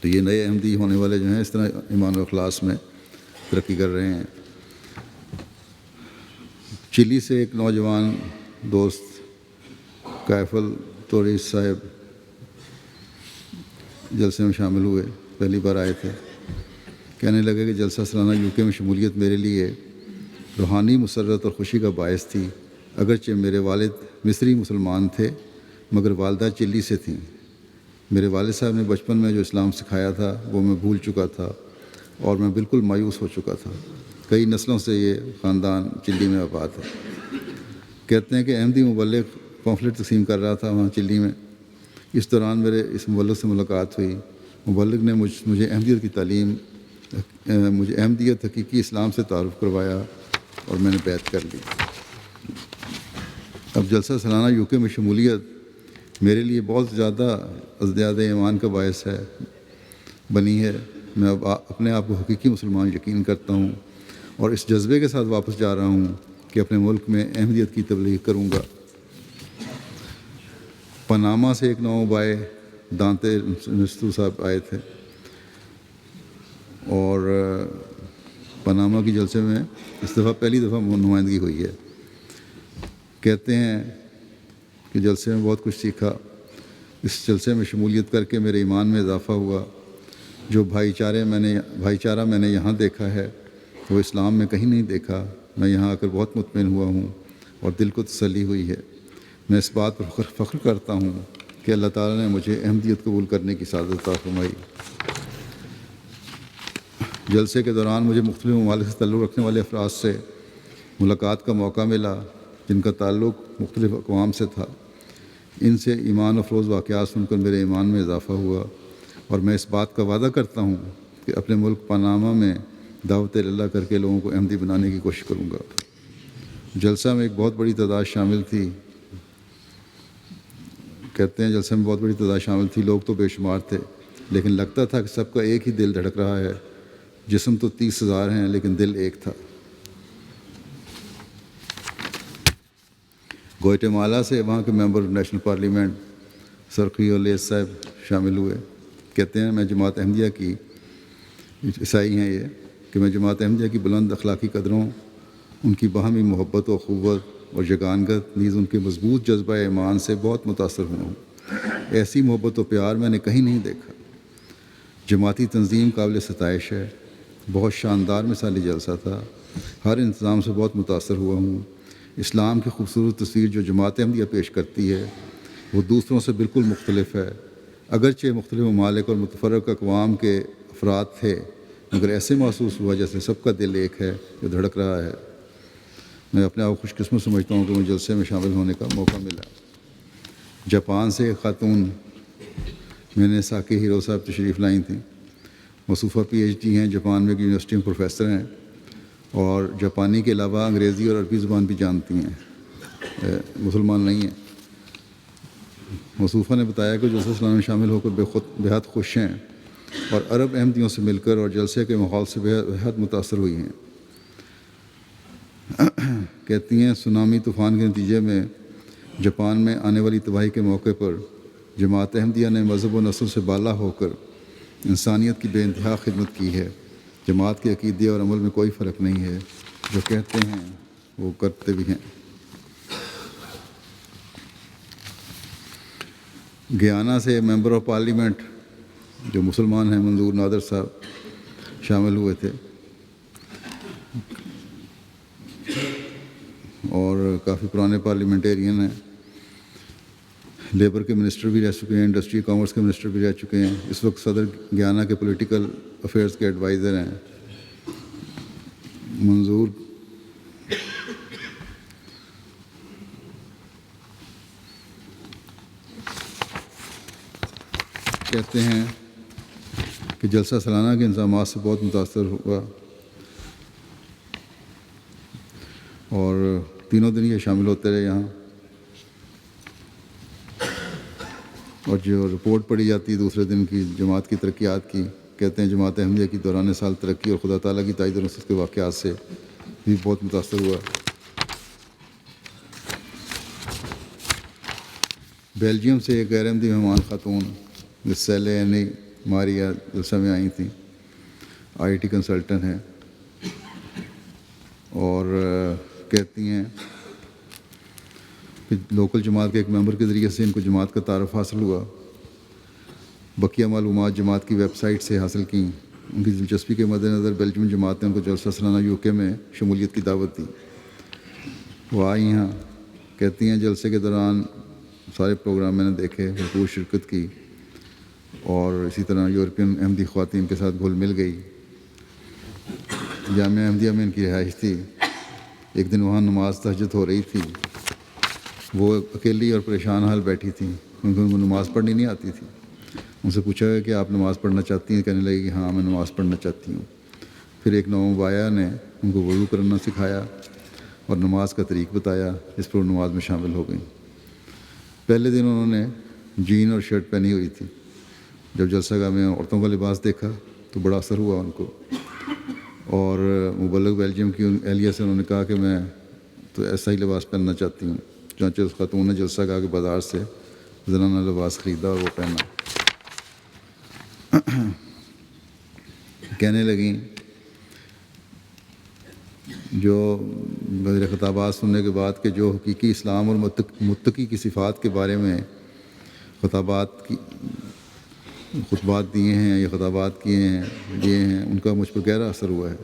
تو یہ نئے احمدی ہونے والے جو ہیں اس طرح ایمان و اخلاص میں ترقی کر رہے ہیں۔ چلی سے ایک نوجوان دوست کائفل توریس صاحب جلسے میں شامل ہوئے، پہلی بار آئے تھے۔ کہنے لگے کہ جلسہ سالانہ یوکے میں شمولیت میرے لیے روحانی مسرت اور خوشی کا باعث تھی، اگرچہ میرے والد مصری مسلمان تھے مگر والدہ چلی سے تھیں۔ میرے والد صاحب نے بچپن میں جو اسلام سکھایا تھا وہ میں بھول چکا تھا اور میں بالکل مایوس ہو چکا تھا۔ کئی نسلوں سے یہ خاندان چلی میں آباد ہے۔ کہتے ہیں کہ احمدی مبلغ پمفلٹ تقسیم کر رہا تھا وہاں چلی میں، اس دوران میرے اس مبلغ سے ملاقات ہوئی۔ مبلغ نے مجھے احمدیت کی تعلیم، مجھے احمدیت حقیقی اسلام سے تعارف کروایا اور میں نے بیعت کر لی۔ اب جلسہ سالانہ یوکے میں شمولیت میرے لیے بہت زیادہ ایمان کا باعث بنی ہے۔ میں اب اپنے آپ کو حقیقی مسلمان یقین کرتا ہوں اور اس جذبے کے ساتھ واپس جا رہا ہوں کہ اپنے ملک میں احمدیت کی تبلیغ کروں گا۔ پاناما سے ایک نوبائے دانتے نستو صاحب آئے تھے اور پاناما کی جلسے میں اس دفعہ پہلی دفعہ نمائندگی ہوئی ہے۔ کہتے ہیں کہ جلسے میں بہت کچھ سیکھا، اس جلسے میں شمولیت کر کے میرے ایمان میں اضافہ ہوا۔ جو بھائی چارہ میں نے یہاں دیکھا ہے وہ اسلام میں کہیں نہیں دیکھا۔ میں یہاں آ کر بہت مطمئن ہوا ہوں اور دل کو تسلی ہوئی ہے۔ میں اس بات پر فخر کرتا ہوں کہ اللہ تعالیٰ نے مجھے احمدیت قبول کرنے کی سعادت عطا فرمائی۔ جلسے کے دوران مجھے مختلف ممالک سے تعلق رکھنے والے افراد سے ملاقات کا موقع ملا جن کا تعلق مختلف اقوام سے تھا۔ ان سے ایمان افروز واقعات سن کر میرے ایمان میں اضافہ ہوا اور میں اس بات کا وعدہ کرتا ہوں کہ اپنے ملک پاناما میں دعوت اللہ کر کے لوگوں کو احمدی بنانے کی کوشش کروں گا۔ جلسہ میں ایک بہت بڑی تعداد شامل تھی۔ کہتے ہیں جلسے میں بہت بڑی تعداد شامل تھی، لوگ تو بے شمار تھے، لیکن لگتا تھا کہ سب کا ایک ہی دل دھڑک رہا ہے۔ جسم تو 30,000 ہیں لیکن دل ایک تھا۔ گوئٹمالا سے وہاں کے ممبر نیشنل پارلیمنٹ سرخیو لیس صاحب شامل ہوئے۔ کہتے ہیں میں جماعت احمدیہ کی عیسائی ہیں یہ کہ میں جماعت احمدیہ کی بلند اخلاقی قدروں، ان کی باہمی محبت و اخوت اور یگانگت، نیز ان کے مضبوط جذبہ ایمان سے بہت متاثر ہوا ہوں۔ ایسی محبت و پیار میں نے کہیں نہیں دیکھا۔ جماعتی تنظیم قابل ستائش ہے، بہت شاندار مثالی جلسہ تھا، ہر انتظام سے بہت متاثر ہوا ہوں۔ اسلام کی خوبصورت تصویر جو جماعت احمدیہ پیش کرتی ہے وہ دوسروں سے بالکل مختلف ہے۔ اگرچہ مختلف ممالک اور متفرق اقوام کے افراد تھے مگر ایسے محسوس ہوا جیسے سب کا دل ایک ہے جو دھڑک رہا ہے۔ میں اپنے آپ کو خوش قسمت سمجھتا ہوں کہ مجھے جلسے میں شامل ہونے کا موقع ملا۔ جاپان سے ایک خاتون میں نے ساکی ہیرو صاحب تشریف لائی تھیں۔ مصوفہ پی ایچ ڈی ہیں، جاپان میں ایک یونیورسٹی میں پروفیسر ہیں اور جاپانی کے علاوہ انگریزی اور عربی زبان بھی جانتی ہیں، مسلمان نہیں ہیں۔ مصوفہ نے بتایا کہ جلسہ سالانہ میں شامل ہو کر بےحد خوش ہیں اور عرب احمدیوں سے مل کر اور جلسے کے ماحول سے بےحد متاثر ہوئی ہیں۔ کہتی ہیں سونامی طوفان کے نتیجے میں جاپان میں آنے والی تباہی کے موقع پر جماعت احمدیہ نے مذہب و نسل سے بالا ہو کر انسانیت کی بے انتہا خدمت کی ہے۔ جماعت کے عقیدے اور عمل میں کوئی فرق نہیں ہے، جو کہتے ہیں وہ کرتے بھی ہیں۔ گیانا سے ممبر آف پارلیمنٹ جو مسلمان ہیں منظور نادر صاحب شامل ہوئے تھے۔ اور کافی پرانے پارلیمنٹیرین ہیں. لیبر کے منسٹر بھی رہ چکے ہیں, انڈسٹری کامرس کے منسٹر بھی رہ چکے ہیں. اس وقت صدر گیانا کے پولیٹیکل افیئرس کے ایڈوائزر ہیں. منظور کہتے ہیں کہ جلسہ سالانہ کے انتظامات سے بہت متاثر ہوا اور تینوں دن یہ شامل ہوتے رہے یہاں. اور جو رپورٹ پڑھی جاتی ہے دوسرے دن کی جماعت کی ترقیات کی, کہتے ہیں جماعت احمدیہ کی دوران سال ترقی اور خدا تعالیٰ کی تائید اور نصرت کے واقعات سے بھی بہت متاثر ہوا. بیلجیم سے ایک غیر احمدی مہمان خاتون سیلے ماریا جلسہ میں آئی تھیں. IT کنسلٹنٹ ہیں اور کہتی ہیں کہ لوکل جماعت کے ایک ممبر کے ذریعے سے ان کو جماعت کا تعارف حاصل ہوا. بقیہ معلومات جماعت کی ویب سائٹ سے حاصل کیں. ان کی دلچسپی کے مد نظر بیلجیم جماعت نے ان کو جلسہ سالانہ UK میں شمولیت کی دعوت دی. وہ آئی ہیں, کہتی ہیں جلسے کے دوران سارے پروگرام میں نے دیکھے, بھرپور شرکت کی اور اسی طرح یورپین احمدی خواتین کے ساتھ گھل مل گئی. جامعہ احمدیہ میں ان کی رہائش تھی. ایک دن وہاں نماز تہجد ہو رہی تھی. وہ اکیلی اور پریشان حال بیٹھی تھیں کیونکہ ان کو نماز پڑھنی نہیں آتی تھی. ان سے پوچھا کہ آپ نماز پڑھنا چاہتی ہیں؟ کہنے لگی کہ ہاں میں نماز پڑھنا چاہتی ہوں. پھر ایک نوبایا نے ان کو وضو کرنا سکھایا اور نماز کا طریق بتایا, اس پر نماز میں شامل ہو گئیں. پہلے دن انہوں نے جین اور شرٹ پہنی ہوئی تھی. جب جلسہ گاہ میں عورتوں کا لباس دیکھا تو بڑا اثر ہوا ان کو, اور مبلغ بیلجیم کی اہلیہ سے انہوں نے کہا کہ میں تو ایسا ہی لباس پہننا چاہتی ہوں. چنانچہ اس خاتون نے جلسہ گاہ کے بازار سے زنانہ لباس خریدا اور وہ پہنا. کہنے لگیں جو میرے خطابات سننے کے بعد کہ جو حقیقی اسلام اور متقی کی صفات کے بارے میں خطبات دیے ہیں یا خطابات کیے ہیں ان کا مجھ پر گہرا اثر ہوا ہے.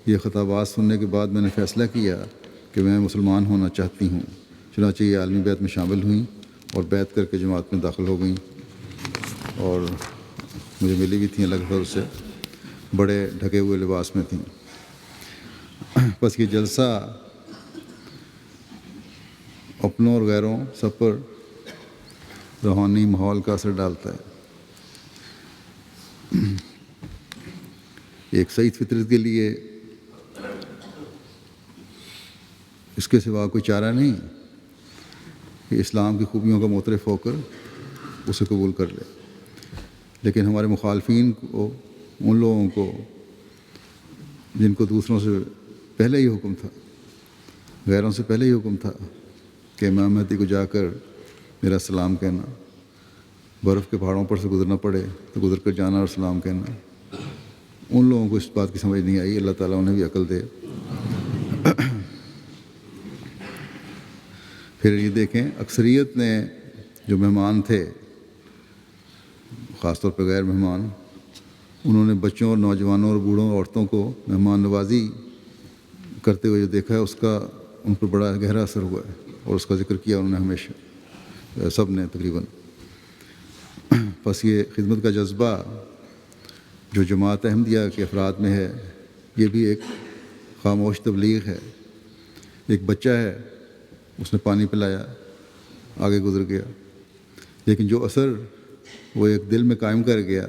یہ خطابات سننے کے بعد میں نے فیصلہ کیا کہ میں مسلمان ہونا چاہتی ہوں. چنانچہ یہ عالمی بیعت میں شامل ہوئیں اور بیعت کر کے جماعت میں داخل ہو گئیں اور مجھے ملی بھی تھیں الگ طور سے, بڑے ڈھکے ہوئے لباس میں تھیں. بس یہ جلسہ اپنوں اور غیروں سب پر روحانی ماحول کا اثر ڈالتا ہے. ایک سعید فطرت کے لیے اس کے سوا کوئی چارہ نہیں کہ اسلام کی خوبیوں کا معترف ہو کر اسے قبول کر لے. لیکن ہمارے مخالفین کو, ان لوگوں کو جن کو دوسروں سے پہلے ہی حکم تھا, غیروں سے پہلے ہی حکم تھا کہ امام مہدی کو جا کر میرا سلام کہنا, برف کے پہاڑوں پر سے گزرنا پڑے تو گزر کر جانا اور سلام کہنا, ان لوگوں کو اس بات کی سمجھ نہیں آئی. اللہ تعالیٰ انہیں بھی عقل دے. پھر یہ دیکھیں اکثریت نے جو مہمان تھے, خاص طور پہ غیر مہمان, انہوں نے بچوں اور نوجوانوں اور بوڑھوں اور عورتوں کو مہمان نوازی کرتے ہوئے جو دیکھا ہے اس کا ان پر بڑا گہرا اثر ہوا ہے اور اس کا ذکر کیا انہوں نے ہمیشہ, سب نے تقریباً. بس یہ خدمت کا جذبہ جو جماعت احمدیہ کے افراد میں ہے یہ بھی ایک خاموش تبلیغ ہے. ایک بچہ ہے, اس نے پانی پلایا, آگے گزر گیا, لیکن جو اثر وہ ایک دل میں قائم کر گیا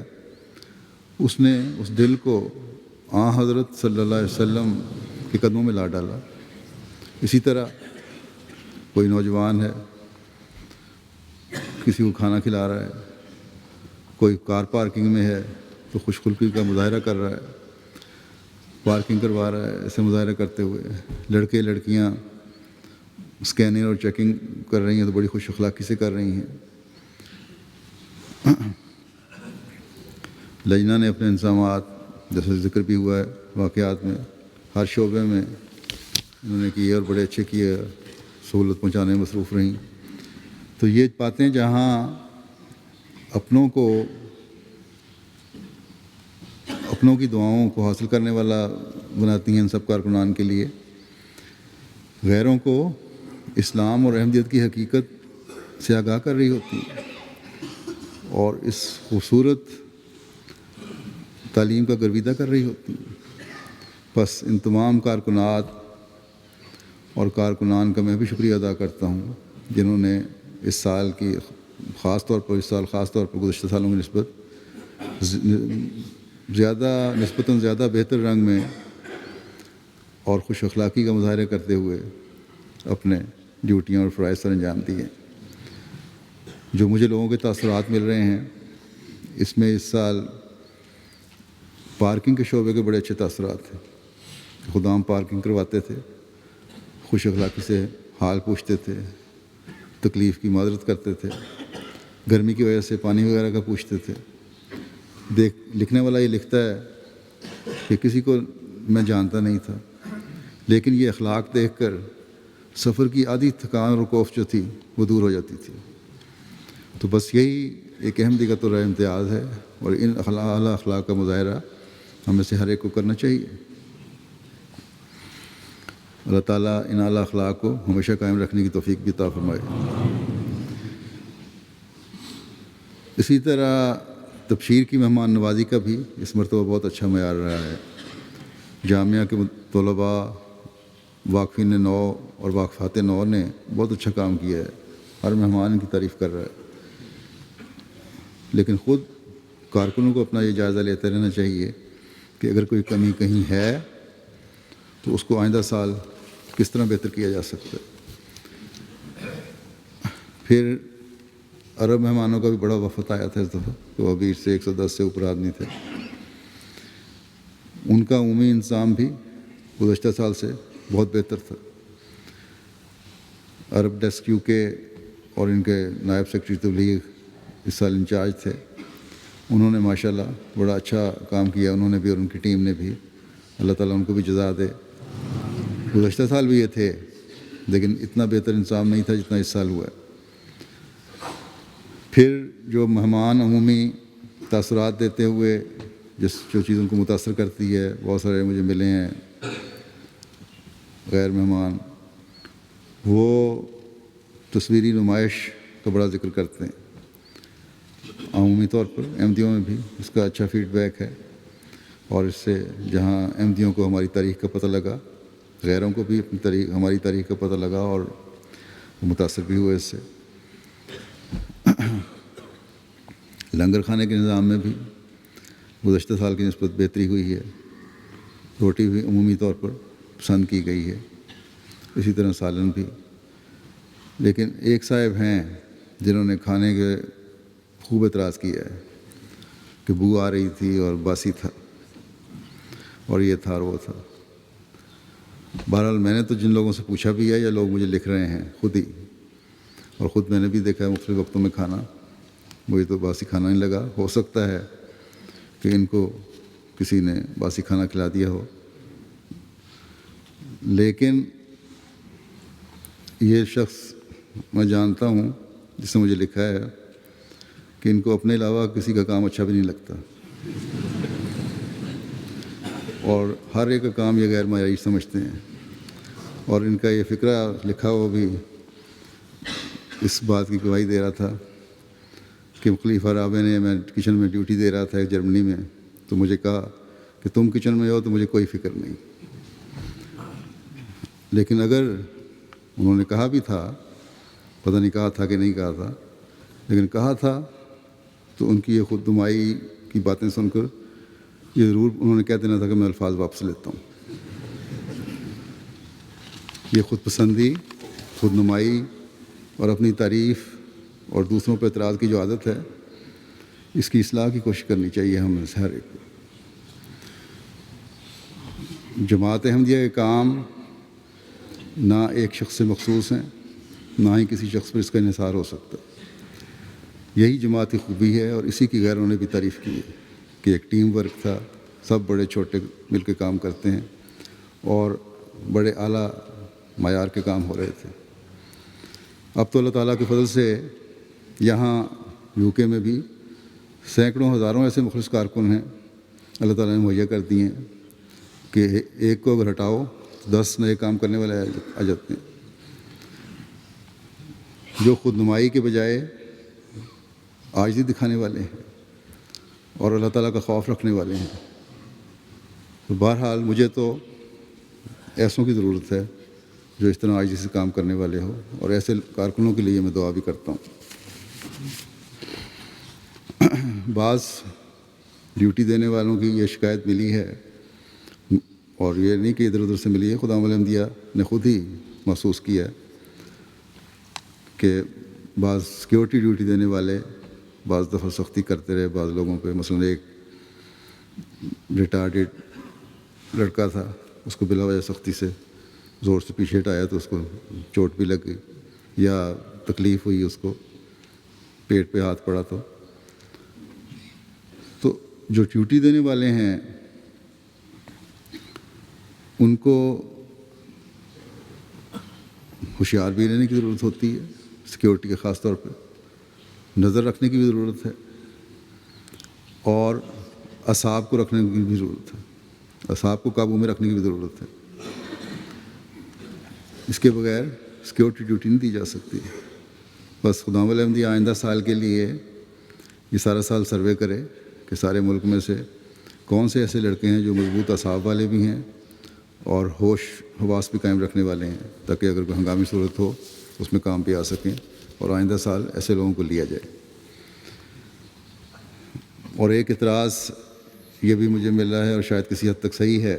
اس نے اس دل کو حضرت صلی اللہ علیہ وسلم کے قدموں میں لا ڈالا. اسی طرح کوئی نوجوان ہے, کسی کو کھانا کھلا رہا ہے, کوئی کار پارکنگ میں ہے تو خوش خلقی کا مظاہرہ کر رہا ہے, پارکنگ کروا رہا ہے, ایسے مظاہرہ کرتے ہوئے. لڑکے لڑکیاں اسکیننگ اور چیکنگ کر رہی ہیں تو بڑی خوش اخلاقی سے کر رہی ہیں. لجنہ نے اپنے انتظامات جیسے ذکر بھی ہوا ہے واقعات میں ہر شعبے میں انہوں نے کیے اور بڑے اچھے کیے, سہولت پہنچانے میں مصروف رہیں. تو یہ باتیں جہاں اپنوں کی دعاؤں کو حاصل کرنے والا بناتی ہیں ان سب کارکنان کے لیے, غیروں کو اسلام اور احمدیت کی حقیقت سے آگاہ کر رہی ہوتی ہیں اور اس خوبصورت تعلیم کا گرویدہ کر رہی ہوتی ہیں۔ بس ان تمام کارکنات اور کارکنان کا میں بھی شکریہ ادا کرتا ہوں جنہوں نے اس سال کی خاص طور پر گزشتہ سالوں کی نسبتاً زیادہ بہتر رنگ میں اور خوش اخلاقی کا مظاہرہ کرتے ہوئے اپنے ڈیوٹیاں اور فرائض سر انجام دیے۔ جو مجھے لوگوں کے تاثرات مل رہے ہیں اس میں اس سال پارکنگ کے شعبے کے بڑے اچھے تاثرات تھے۔ خدام پارکنگ کرواتے تھے، خوش اخلاقی سے حال پوچھتے تھے، تکلیف کی معذرت کرتے تھے، گرمی کی وجہ سے پانی وغیرہ کا پوچھتے تھے۔ لکھنے والا یہ لکھتا ہے کہ کسی کو میں جانتا نہیں تھا، لیکن یہ اخلاق دیکھ کر سفر کی آدھی تھکان اور خوف جو تھی وہ دور ہو جاتی تھی۔ تو بس یہی ایک احمدی کا طور امتیاز ہے اور ان اعلیٰ اخلاق کا مظاہرہ ہمیں سے ہر ایک کو کرنا چاہیے۔ اللہ تعالیٰ ان اعلیٰ اخلاق کو ہمیشہ قائم رکھنے کی توفیق بھی عطا فرمائے۔ اسی طرح تبشیر کی مہمان نوازی کا بھی اس مرتبہ بہت اچھا معیار رہا ہے۔ جامعہ کے طلباء، واقفین نو اور واقفات نو نے بہت اچھا کام کیا ہے، ہر مہمان ان کی تعریف کر رہا ہے۔ لیکن خود کارکنوں کو اپنا یہ جائزہ لیتے رہنا چاہیے کہ اگر کوئی کمی کہیں ہے تو اس کو آئندہ سال کس طرح بہتر کیا جا سکتا ہے۔ پھر عرب مہمانوں کا بھی بڑا وفد آیا تھا اس دفعہ، تو ابھی سے 110 سے اوپر آدمی تھے۔ ان کا عمومی انتظام بھی گزشتہ سال سے بہت بہتر تھا۔ عرب ڈیسک یو کے اور ان کے نائب سیکرٹری تبلیغ اس سال انچارج تھے، انہوں نے ماشاءاللہ بڑا اچھا کام کیا، انہوں نے بھی اور ان کی ٹیم نے بھی، اللہ تعالیٰ ان کو بھی جزا دے۔ گزشتہ سال بھی یہ تھے لیکن اتنا بہتر انتظام نہیں تھا جتنا اس سال ہوا ہے۔ پھر جو مہمان عمومی تاثرات دیتے ہوئے جو چیزوں کو متاثر کرتی ہے، بہت سارے مجھے ملے ہیں غیر مہمان، وہ تصویری نمائش کا بڑا ذکر کرتے ہیں۔ عمومی طور پر احمدیوں میں بھی اس کا اچھا فیڈ بیک ہے، اور اس سے جہاں احمدیوں کو ہماری تاریخ کا پتہ لگا، غیروں کو بھی ہماری تاریخ کا پتہ لگا اور متاثر بھی ہوئے اس سے۔ لنگر کھانے کے نظام میں بھی گزشتہ سال کی نسبت بہتری ہوئی ہے، روٹی بھی عمومی طور پر پسند کی گئی ہے، اسی طرح سالن بھی۔ لیکن ایک صاحب ہیں جنہوں نے کھانے کے خوب اعتراض کیا ہے کہ بو آ رہی تھی اور باسی تھا اور یہ تھا اور وہ تھا۔ بہرحال میں نے تو جن لوگوں سے پوچھا بھی ہے یا لوگ مجھے لکھ رہے ہیں خود ہی، اور خود میں نے بھی دیکھا ہے مختلف وقتوں میں کھانا، مجھے تو باسی کھانا نہیں لگا۔ ہو سکتا ہے کہ ان کو کسی نے باسی کھانا کھلا دیا ہو، لیکن یہ شخص میں جانتا ہوں جس نے مجھے لکھا ہے کہ ان کو اپنے علاوہ کسی کا کام اچھا بھی نہیں لگتا، اور ہر ایک کا کام یہ غیر معیاری سمجھتے ہیں۔ اور ان کا یہ فقرہ لکھا ہوا بھی اس بات کی گواہی دے رہا تھا کہ خلیفہ رابع نے، میں کچن میں ڈیوٹی دے رہا تھا جرمنی میں، تو مجھے کہا کہ تم کچن میں ہو تو مجھے کوئی فکر نہیں۔ لیکن اگر انہوں نے کہا بھی تھا، پتہ نہیں کہا تھا کہ نہیں کہا تھا، لیکن کہا تھا تو ان کی یہ خود نمائی کی باتیں سن کر یہ ضرور انہوں نے کہہ دینا تھا کہ میں الفاظ واپس لیتا ہوں۔ یہ خود پسندی، خود نمائی اور اپنی تعریف اور دوسروں پر اعتراض کی جو عادت ہے، اس کی اصلاح کی کوشش کرنی چاہیے ہمیں ہر ایک کو۔ جماعت احمدیہ کے کام نہ ایک شخص سے مخصوص ہیں، نہ ہی کسی شخص پر اس کا انحصار ہو سکتا۔ یہی جماعت کی خوبی ہے، اور اسی کی غیروں نے بھی تعریف کی ہے کہ ایک ٹیم ورک تھا، سب بڑے چھوٹے مل کے کام کرتے ہیں اور بڑے اعلیٰ معیار کے کام ہو رہے تھے۔ اب تو اللہ تعالیٰ کے فضل سے یہاں یو کے میں بھی سینکڑوں ہزاروں ایسے مخلص کارکن ہیں اللہ تعالیٰ نے مہیا کر دیے ہیں کہ ایک کو اگر ہٹاؤ 10 نئے کام کرنے والے آ جاتے ہیں۔ جو خود نمائی کے بجائے عاجزی دکھانے والے ہیں اور اللہ تعالیٰ کا خوف رکھنے والے ہیں۔ تو بہرحال مجھے تو ایسوں کی ضرورت ہے جو اس طرح عاجزی سے کام کرنے والے ہو، اور ایسے کارکنوں کے لیے میں دعا بھی کرتا ہوں۔ بعض ڈیوٹی دینے والوں کی یہ شکایت ملی ہے، اور یہ نہیں کہ ادھر ادھر سے ملی ہے، خدام الانبیاء نے خود ہی محسوس کیا ہے کہ بعض سیکیورٹی ڈیوٹی دینے والے بعض دفعہ سختی کرتے رہے بعض لوگوں پہ۔ مثلاً ایک ریٹارڈیڈ لڑکا تھا، اس کو بلا وجہ سختی سے زور سے پیچھے ہٹایا تو اس کو چوٹ بھی لگ گئی، یا تکلیف ہوئی، اس کو پیٹ پہ ہاتھ پڑا۔ تو جو ڈیوٹی دینے والے ہیں ان کو ہوشیار بھی رہنے کی ضرورت ہوتی ہے، سیکیورٹی کے خاص طور پہ نظر رکھنے کی بھی ضرورت ہے، اور اعصاب کو رکھنے کی بھی ضرورت ہے، اعصاب کو قابو میں رکھنے کی بھی ضرورت ہے۔ اس کے بغیر سیکیورٹی ڈیوٹی نہیں دی جا سکتی۔ بس خدام الحمدی آئندہ سال کے لیے یہ سارا سال سروے کرے کہ سارے ملک میں سے کون سے ایسے لڑکے ہیں جو مضبوط اعصاب والے بھی ہیں اور ہوش حواس بھی قائم رکھنے والے ہیں، تاکہ اگر کوئی ہنگامی صورت ہو اس میں کام پہ آ سکیں، اور آئندہ سال ایسے لوگوں کو لیا جائے۔ اور ایک اعتراض یہ بھی مجھے مل رہا ہے، اور شاید کسی حد تک صحیح ہے،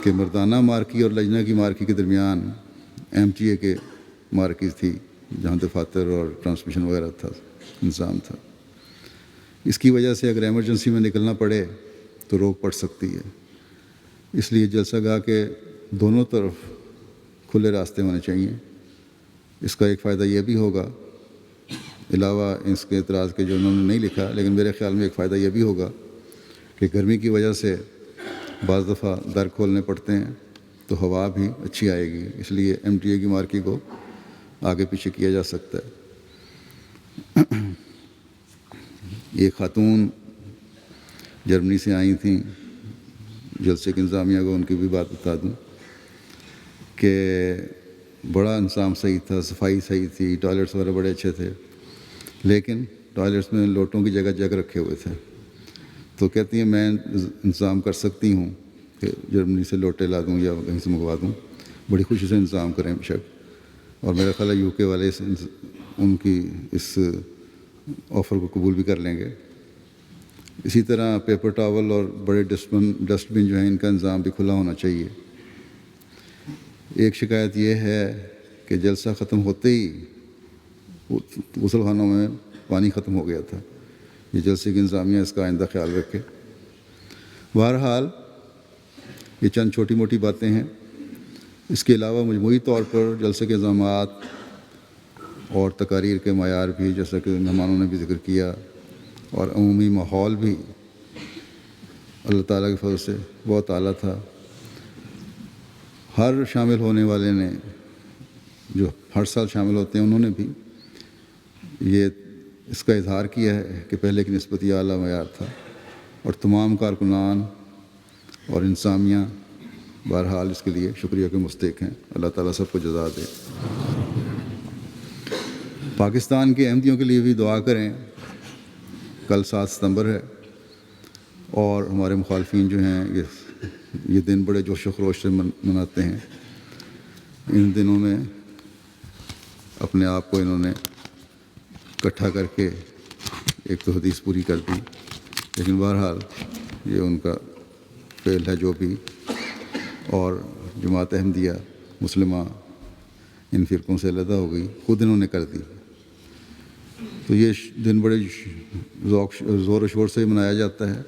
کہ مردانہ مارکی اور لجنہ کی مارکی کے درمیان MTA کے مارکی تھی جہاں دفاتر اور ٹرانسمیشن وغیرہ تھا، نظام تھا۔ اس کی وجہ سے اگر ایمرجنسی میں نکلنا پڑے تو روک پڑ سکتی ہے۔ اس لیے جلسہ گاہ کے دونوں طرف کھلے راستے ہونے چاہیے۔ اس کا ایک فائدہ یہ بھی ہوگا، علاوہ اس کے اعتراض کے جو انہوں نے نہیں لکھا، لیکن میرے خیال میں ایک فائدہ یہ بھی ہوگا کہ گرمی کی وجہ سے بعض دفعہ در کھولنے پڑتے ہیں تو ہوا بھی اچھی آئے گی، اس لیے MTA کی مارکی کو آگے پیچھے کیا جا سکتا ہے۔ ایک خاتون جرمنی سے آئی تھیں، جلسے کی انتظامیہ کو ان کی بھی بات بتا دوں کہ بڑا انتظام صحیح تھا، صفائی صحیح تھی، ٹوائلٹس وغیرہ بڑے اچھے تھے، لیکن ٹوائلٹس میں لوٹوں کی جگہ جگ رکھے ہوئے تھے۔ تو کہتی ہیں میں انتظام کر سکتی ہوں کہ جرمنی سے لوٹے لا دوں یا کہیں سے منگوا دوں، بڑی خوشی سے انتظام کریں بے شک، اور میرا خیال ہے UK والے ان کی اس آفر کو قبول بھی کر لیں گے۔ اسی طرح پیپر ٹاول اور بڑے ڈسٹ بن جو ہیں ان کا انتظام بھی کھلا ہونا چاہیے۔ ایک شکایت یہ ہے کہ جلسہ ختم ہوتے ہی غسل خانوں میں پانی ختم ہو گیا تھا۔ یہ جلسے کی انتظامیہ اس کا آئندہ خیال رکھے۔ بہرحال یہ چند چھوٹی موٹی باتیں ہیں۔ اس کے علاوہ مجموعی طور پر جلسے کے انتظامات اور تقاریر کے معیار بھی، جیسا کہ مہمانوں نے بھی ذکر کیا، اور عمومی ماحول بھی اللہ تعالیٰ کے فضل سے بہت اعلیٰ تھا۔ ہر شامل ہونے والے نے، جو ہر سال شامل ہوتے ہیں، انہوں نے بھی یہ اس کا اظہار کیا ہے کہ پہلے کی نسبت یہ اعلیٰ معیار تھا، اور تمام کارکنان اور انتظامیہ بہرحال اس کے لیے شکریہ کے مستحق ہیں۔ اللہ تعالیٰ سب کو جزا دے۔ پاکستان کے احمدیوں کے لیے بھی دعا کریں۔ کل 7 ستمبر ہے، اور ہمارے مخالفین جو ہیں یہ دن بڑے جوش و خروش سے مناتے ہیں۔ ان دنوں میں اپنے آپ کو انہوں نے اکٹھا کر کے ایک تو حدیث پوری کر دی، لیکن بہرحال یہ ان کا فعل ہے جو بھی، اور جماعت احمدیہ مسلمہ ان فرقوں سے علیحدہ ہو گئی، خود انہوں نے کر دی۔ تو یہ دن بڑے زور و شور سے منایا جاتا ہے،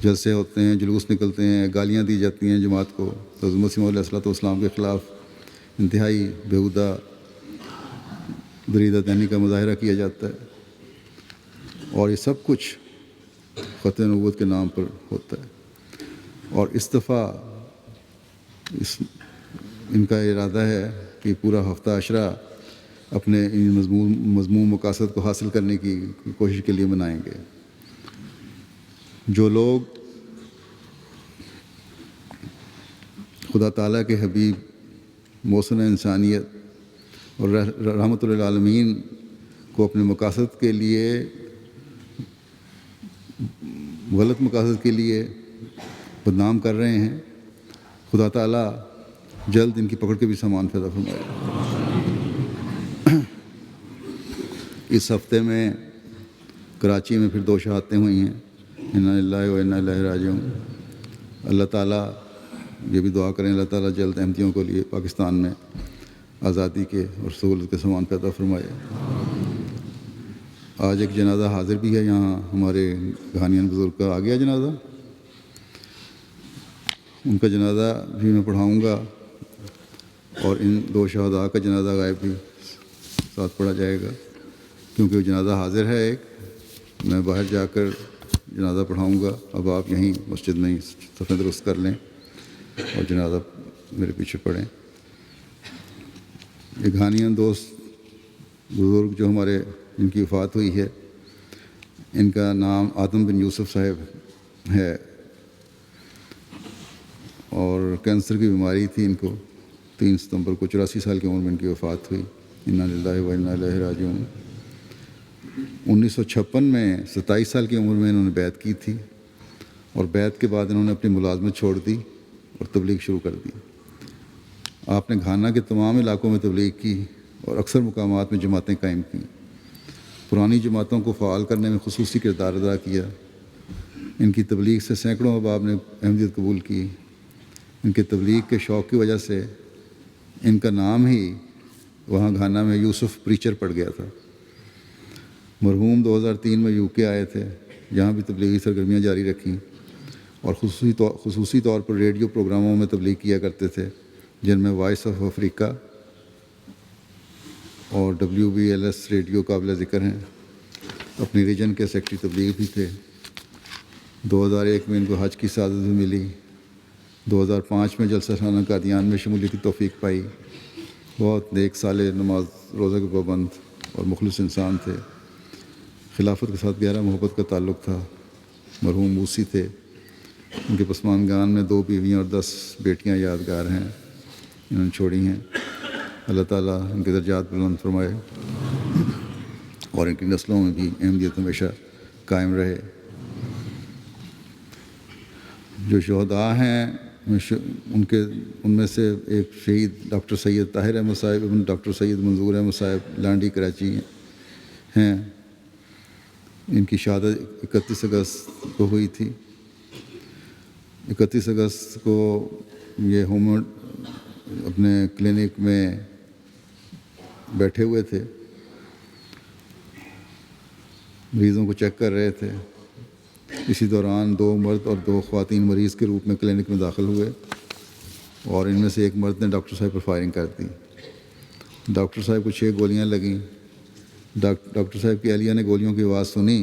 جلسے ہوتے ہیں، جلوس نکلتے ہیں، گالیاں دی جاتی ہیں جماعت کو، تو حضرت مسیح علیہ السلام کے خلاف انتہائی بیہودہ دریدہ دہنی کا مظاہرہ کیا جاتا ہے، اور یہ سب کچھ ختم نبوت کے نام پر ہوتا ہے۔ اور اس دفعہ ان کا ارادہ ہے کہ پورا ہفتہ عشرہ اپنے ان مضمون مقاصد کو حاصل کرنے کی کوشش کے لیے منائیں گے۔ جو لوگ خدا تعالیٰ کے حبیب محسن انسانیت اور رحمت للعالمین کو اپنے مقاصد کے لیے، غلط مقاصد کے لیے بدنام کر رہے ہیں، خدا تعالیٰ جلد ان کی پکڑ کے بھی سامان پیدا فرمائے۔ اس ہفتے میں کراچی میں پھر 2 شہادتیں ہوئی ہیں، انا للہ و انا الیہ راجعون۔ اللہ تعالیٰ، یہ بھی دعا کریں اللہ تعالیٰ جلد احمدیوں کو لیے پاکستان میں آزادی کے اور سہولت کے سامان پیدا فرمائے۔ آج ایک جنازہ حاضر بھی ہے یہاں، ہمارے گھانیان بزرگ کا آ گیا جنازہ، ان کا جنازہ بھی میں پڑھاؤں گا، اور ان 2 شہداء کا جنازہ غائب بھی ساتھ پڑھا جائے گا، کیونکہ وہ جنازہ حاضر ہے ایک، میں باہر جا کر جنازہ پڑھاؤں گا۔ اب آپ یہیں مسجد میں ہی صفیں درست کر لیں اور جنازہ میرے پیچھے پڑھیں۔ یہ گھانیان دوست بزرگ جو ہمارے جن کی وفات ہوئی ہے، ان کا نام آدم بن یوسف صاحب ہے، اور کینسر کی بیماری تھی ان کو۔ 3 ستمبر کو 84 سال کی عمر میں ان کی وفات ہوئی۔ انا للہ و انا الیہ راجعون۔ 1956 میں 27 سال کی عمر میں انہوں نے بیعت کی تھی، اور بیعت کے بعد انہوں نے اپنی ملازمت چھوڑ دی اور تبلیغ شروع کر دی۔ آپ نے گھانا کے تمام علاقوں میں تبلیغ کی اور اکثر مقامات میں جماعتیں قائم کیں۔ پرانی جماعتوں کو فعال کرنے میں خصوصی کردار ادا کیا۔ ان کی تبلیغ سے سینکڑوں احباب نے احمدیت قبول کی۔ ان کے تبلیغ کے شوق کی وجہ سے ان کا نام ہی وہاں گھانا میں یوسف پریچر پڑ گیا تھا۔ مرحوم 2003 میں UK آئے تھے، جہاں بھی تبلیغی سرگرمیاں جاری رکھیں، اور خصوصی طور پر ریڈیو پروگراموں میں تبلیغ کیا کرتے تھے، جن میں وائس آف افریقہ اور WBLS ریڈیو قابل ذکر ہیں۔ اپنی ریجن کے سیکٹری تبلیغ بھی تھے۔ 2001 میں ان کو حج کی سعادت بھی ملی۔ 2005 میں جلسہ سالانہ قادیان میں شمولیت کی توفیق پائی۔ بہت نیک صالح، نماز روزہ کے پابند اور مخلص انسان تھے۔ خلافت کے ساتھ گہرا محبت کا تعلق تھا۔ مرحوم موسی تھے۔ ان کے پسماندگان میں 2 بیویاں اور 10 بیٹیاں یادگار ہیں، انہوں نے چھوڑی ہیں۔ اللہ تعالیٰ ان کے درجات بلند فرمائے اور ان کی نسلوں میں بھی احمدیت ہمیشہ قائم رہے۔ جو شہداء ہیں ان میں سے ایک شہید ڈاکٹر سید طاہر احمد صاحب ابن ڈاکٹر سید منظور احمد صاحب لانڈی کراچی ہیں۔ ان کی شہادت 31 اگست کو ہوئی تھی۔ 31 اگست کو یہ اپنے کلینک میں بیٹھے ہوئے تھے، مریضوں کو چیک کر رہے تھے۔ اسی دوران 2 مرد اور 2 خواتین مریض کے روپ میں کلینک میں داخل ہوئے، اور ان میں سے ایک مرد نے ڈاکٹر صاحب پر فائرنگ کر دی۔ ڈاکٹر صاحب کو 6 گولیاں لگیں۔ ڈاکٹر صاحب کی اہلیہ نے گولیوں کی آواز سنی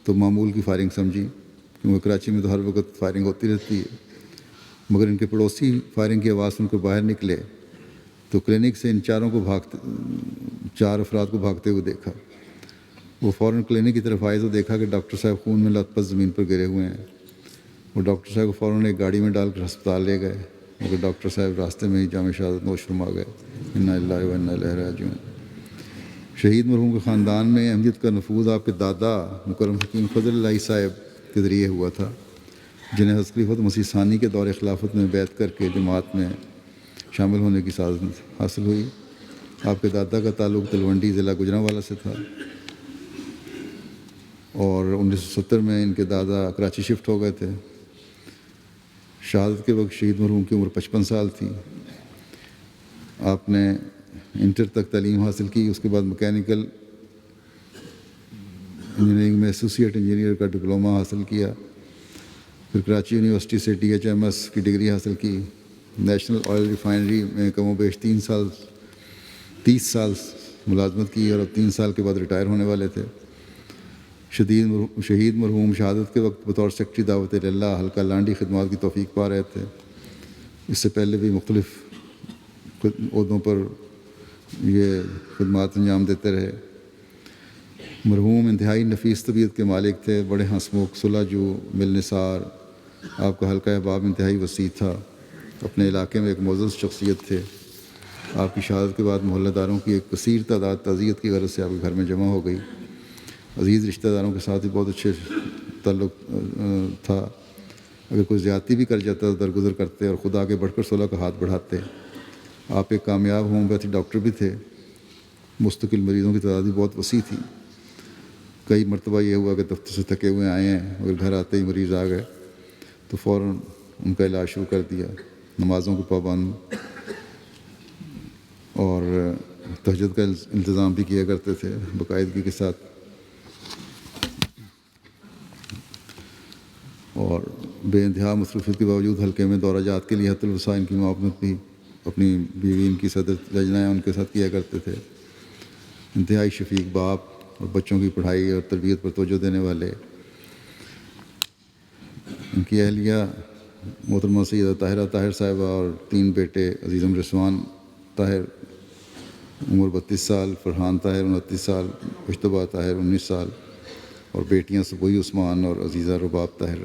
تو معمول کی فائرنگ سمجھی، کیونکہ کراچی میں تو ہر وقت فائرنگ ہوتی رہتی ہے، مگر ان کے پڑوسی فائرنگ کی آواز سن کر باہر نکلے تو کلینک سے ان 4 افراد کو بھاگتے ہوئے دیکھا۔ وہ فوراً کلینک کی طرف آئے تو دیکھا کہ ڈاکٹر صاحب خون میں لت پت زمین پر گرے ہوئے ہیں۔ وہ ڈاکٹر صاحب کو فوراً ایک گاڑی میں ڈال کر ہسپتال لے گئے، مگر ڈاکٹر صاحب راستے میں ہی جام شہادت نوش فرما گئے۔ انا للہ و انا الیہ راجعون۔ شہید مرحوم کے خاندان میں احمدیت کا نفوذ آپ کے دادا مکرم حکیم فضل اللہ صاحب کے ذریعے ہوا تھا، جنہیں حضرت خلیفۃ مسیح ثانی کے دور خلافت میں بیعت کر کے جماعت میں شامل ہونے کی سعادت حاصل ہوئی۔ آپ کے دادا کا تعلق تلونڈی ضلع گوجرانوالہ سے تھا، اور 1970 میں ان کے دادا کراچی شفٹ ہو گئے تھے۔ شہادت کے وقت شہید مرحوم کی عمر 55 سال تھی۔ آپ نے انٹر تک تعلیم حاصل کی، اس کے بعد میکینیکل انجینئرنگ میں ایسوسیٹ انجینئر کا ڈپلومہ حاصل کیا، پھر کراچی یونیورسٹی سے DHMS کی ڈگری حاصل کی۔ نیشنل آئل ریفائنری میں کم و بیش 30 سال ملازمت کی، اور اب 3 سال کے بعد ریٹائر ہونے والے تھے۔ شہید مرحوم شہادت کے وقت بطور سیکرٹری دعوت اللہ حلقہ لانڈی خدمات کی توفیق پا رہے تھے۔ اس سے پہلے بھی مختلف عہدوں پر یہ خدمات انجام دیتے رہے۔ مرحوم انتہائی نفیس طبیعت کے مالک تھے، بڑے ہنسمکھ، صلح جو، ملنسار۔ آپ کا حلقہ احباب انتہائی وسیع تھا، اپنے علاقے میں ایک معزز شخصیت تھے۔ آپ کی شہادت کے بعد محلہ داروں کی ایک کثیر تعداد تعزیت کی غرض سے آپ کے گھر میں جمع ہو گئی۔ عزیز رشتہ داروں کے ساتھ بھی بہت اچھے تعلق تھا۔ اگر کوئی زیادتی بھی کر جاتا تو درگزر کرتے اور خود آگے بڑھ کر صلح کا ہاتھ بڑھاتے۔ آپ ایک کامیاب ہومیوپیتھی ڈاکٹر بھی تھے۔ مستقل مریضوں کی تعداد بھی بہت وسیع تھی۔ کئی مرتبہ یہ ہوا کہ دفتر سے تھکے ہوئے آئے ہیں، اگر گھر آتے ہی مریض آ گئے تو فوراً ان کا علاج شروع کر دیا۔ نمازوں کے پابند اور تہجد کا انتظام بھی کیا کرتے تھے باقاعدگی کے ساتھ، اور بے انتہا مصروفیت کے باوجود حلقے میں دورہ جات کے لیے حت الوسع ان کی معاونت بھی اپنی بیوی ان کی صدر لجنہ ان کے ساتھ کیا کرتے تھے۔ انتہائی شفیق باپ اور بچوں کی پڑھائی اور تربیت پر توجہ دینے والے۔ ان کی اہلیہ محترمہ سیدہ طاہرہ طاہر صاحبہ اور 3 بیٹے عزیزم رضوان طاہر عمر 32 سال، فرحان طاہر 29 سال، مشتبہ طاہر 19 سال، اور بیٹیاں سبوئی عثمان اور عزیزہ رباب طاہر،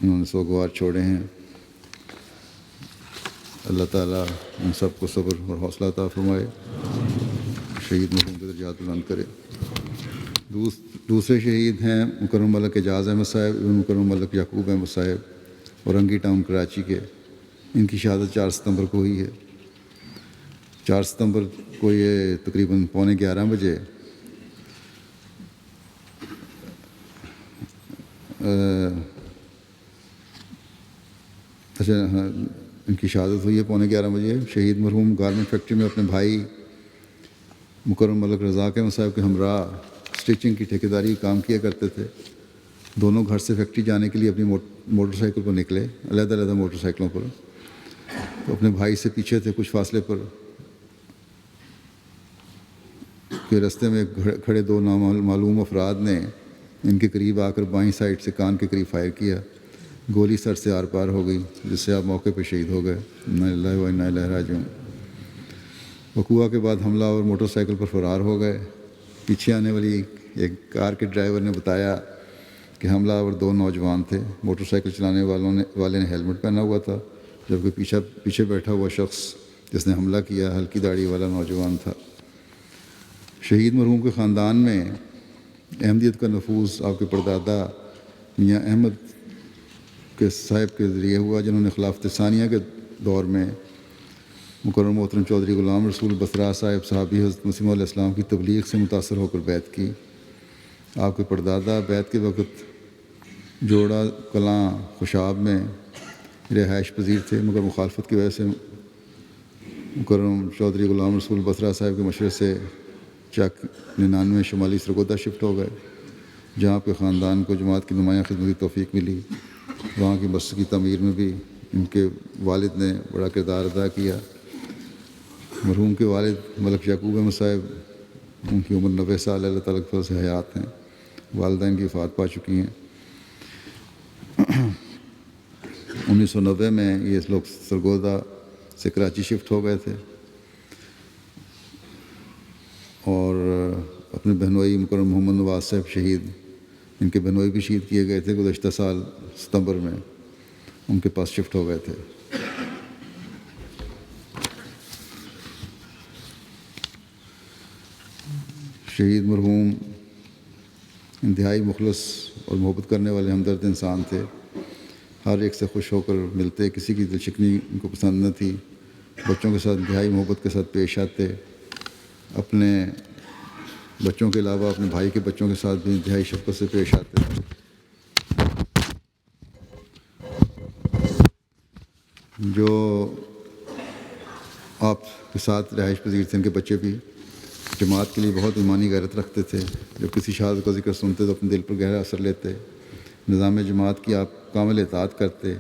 انہوں نے سوگوار چھوڑے ہیں۔ اللہ تعالیٰ ان سب کو صبر اور حوصلہ عطا فرمائے، شہید مرحوم کے درجات بلند کرے۔ دوسرے شہید ہیں مکرم ملک اعجاز احمد صاحب، ابن مکرم ملک یعقوب احمد صاحب، اورنگی ٹاؤن کراچی کے۔ ان کی شہادت 4 ستمبر کو ہوئی ہے۔ 4 ستمبر کو یہ تقریباً 11:15 بجے ان کی شہادت ہوئی ہے 11:15 بجے۔ شہید مرحوم گارمنٹ فیکٹری میں اپنے بھائی مکرم ملک رزاق احمد صاحب کے ہمراہ اسٹیچنگ کی ٹھیکیداری کام کیا کرتے تھے۔ دونوں گھر سے فیکٹری جانے کے لیے اپنی موٹر سائیکل پر نکلے، علیحدہ علیحدہ موٹر سائیکلوں پر، تو اپنے بھائی سے پیچھے تھے کچھ فاصلے پر کہ رستے میں کھڑے 2 نامعلوم افراد نے ان کے قریب آ کر بائیں سائڈ سے کان کے قریب فائر کیا۔ گولی سر سے آر پار ہو گئی، جس سے آپ موقع پہ شہید ہو گئے۔ انا للہ و انا الیہ راجعون۔ وقوعہ کے بعد حملہ اور موٹر سائیکل پر فرار ہو گئے۔ پیچھے آنے والی ایک کار کے ڈرائیور نے بتایا کہ حملہ اور 2 نوجوان تھے۔ موٹر سائیکل چلانے والے نے ہیلمٹ پہنا ہوا تھا، جبکہ پیچھے بیٹھا ہوا شخص جس نے حملہ کیا ہلکی داڑھی والا نوجوان تھا۔ شہید مرحوم کے خاندان میں احمدیت کا نفوذ آپ کے پردادا میاں احمد کے صاحب کے ذریعے ہوا، جنہوں نے خلافت ثانیہ کے دور میں مکرم محترم چودھری غلام رسول بسرا صاحب صحابی حضرت مسیح علیہ السلام کی تبلیغ سے متاثر ہو کر بیعت کی۔ آپ کے پردادا بیعت کے وقت جوڑا کلاں خوشاب میں رہائش پذیر تھے، مگر مخالفت کی وجہ سے مکرم چودھری غلام رسول بسرا صاحب کے مشورے سے چک 99 شمالی سرگودا شفٹ ہو گئے، جہاں آپ کے خاندان کو جماعت کی نمایاں خدمت کی توفیق ملی۔ وہاں کی مسجد کی تعمیر میں بھی ان کے والد نے بڑا کردار ادا کیا۔ مرحوم کے والد ملک یعقوب احمد صاحب، ان کی عمر 90 سال، اللہ تعالیٰ کے فضل سے حیات ہیں۔ والدین کی وفات پا چکی ہیں۔ 1990 میں یہ لوگ سرگودا سے کراچی شفٹ ہو گئے تھے اور اپنے بہنوئی مکرم محمد نواز صاحب شہید، ان کے بہنوئی بھی شہید کیے گئے تھے، گزشتہ سال ستمبر میں ان کے پاس شفٹ ہو گئے تھے۔ شہید مرحوم انتہائی مخلص اور محبت کرنے والے ہمدرد انسان تھے۔ ہر ایک سے خوش ہو کر ملتے، کسی کی دل شکنی ان کو پسند نہ تھی۔ بچوں کے ساتھ انتہائی محبت کے ساتھ پیش آتے۔ اپنے بچوں کے علاوہ اپنے بھائی کے بچوں کے ساتھ بھی انتہائی شفقت سے پیش آتے تھے۔ جو آپ کے ساتھ رہائش پذیر تھے، ان کے بچے بھی جماعت کے لیے بہت ایمانی غیرت رکھتے تھے۔ جب کسی شہادت کا ذکر سنتے تو اپنے دل پر گہرا اثر لیتے۔ نظام جماعت کی آپ کامل اطاعت کرتے۔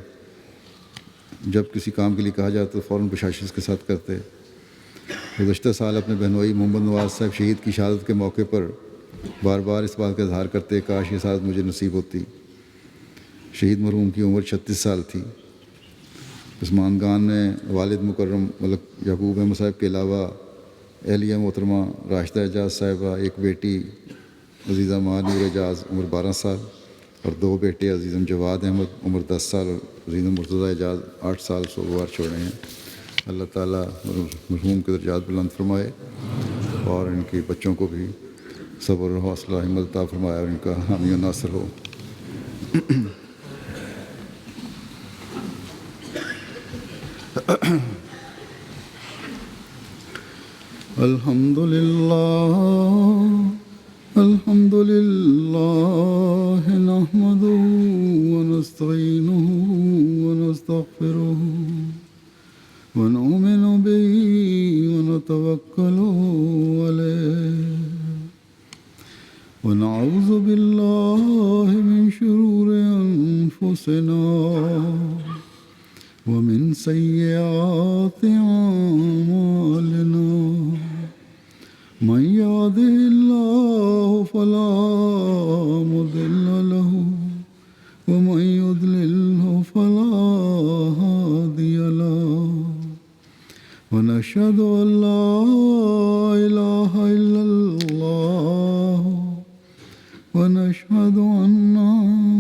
جب کسی کام کے لیے کہا جاتا تو فوراً بشاشت کے ساتھ کرتے۔ گزشتہ سال اپنے بہنوئی محمد نواز صاحب شہید کی شہادت کے موقع پر بار بار اس بات کا اظہار کرتے، کاش یہ شہادت مجھے نصیب ہوتی۔ شہید مرحوم کی عمر 36 سال تھی۔ عثمان میں والد مکرم ملک یعقوب احمد صاحب کے علاوہ اہلیہ محترمہ راشدہ اعجاز صاحبہ، ایک بیٹی عزیزہ ماں نور اعجاز عمر 12 سال، اور 2 بیٹے عزیزم جواد احمد عمر 10 سال اور عزیزم مرتضیٰ اعجاز 8 سال سوگوار چھوڑے ہیں۔ اللہ تعالیٰ مرحوم کے درجات بلند فرمائے اور ان کے بچوں کو بھی صبر و حوصلہ ہمت عطا فرمائے اور ان کا حامی و ناصر ہو. الحمد لله نحمده ونستعينه ونستغفره ونؤمن به ونتوكل عليه ونعوذ بالله من شرور أنفسنا ومن سيئات أعمالنا من يهده الله فلا مضل له ومن يضلله فلا هادي له ونشهد أن لا إله إلا الله ونشهد أن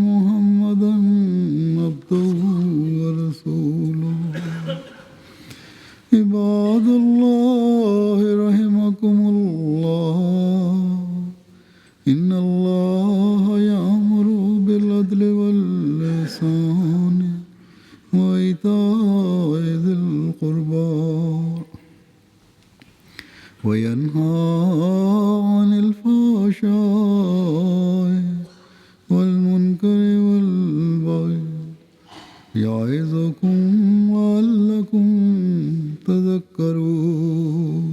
محمدا عبده ورسوله. عباد الله رحمكم الله إن الله يأمر بالعدل والإحسان وإيتاء ذي القربى وينهى عن الفحشاء والمنكر والبغي يعظكم لعلكم تذكرون.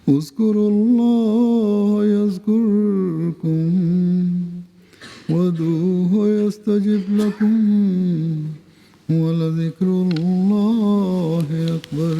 اذكروا الله يذكركم وادعوه يستجب لكم ولذكر الله أكبر.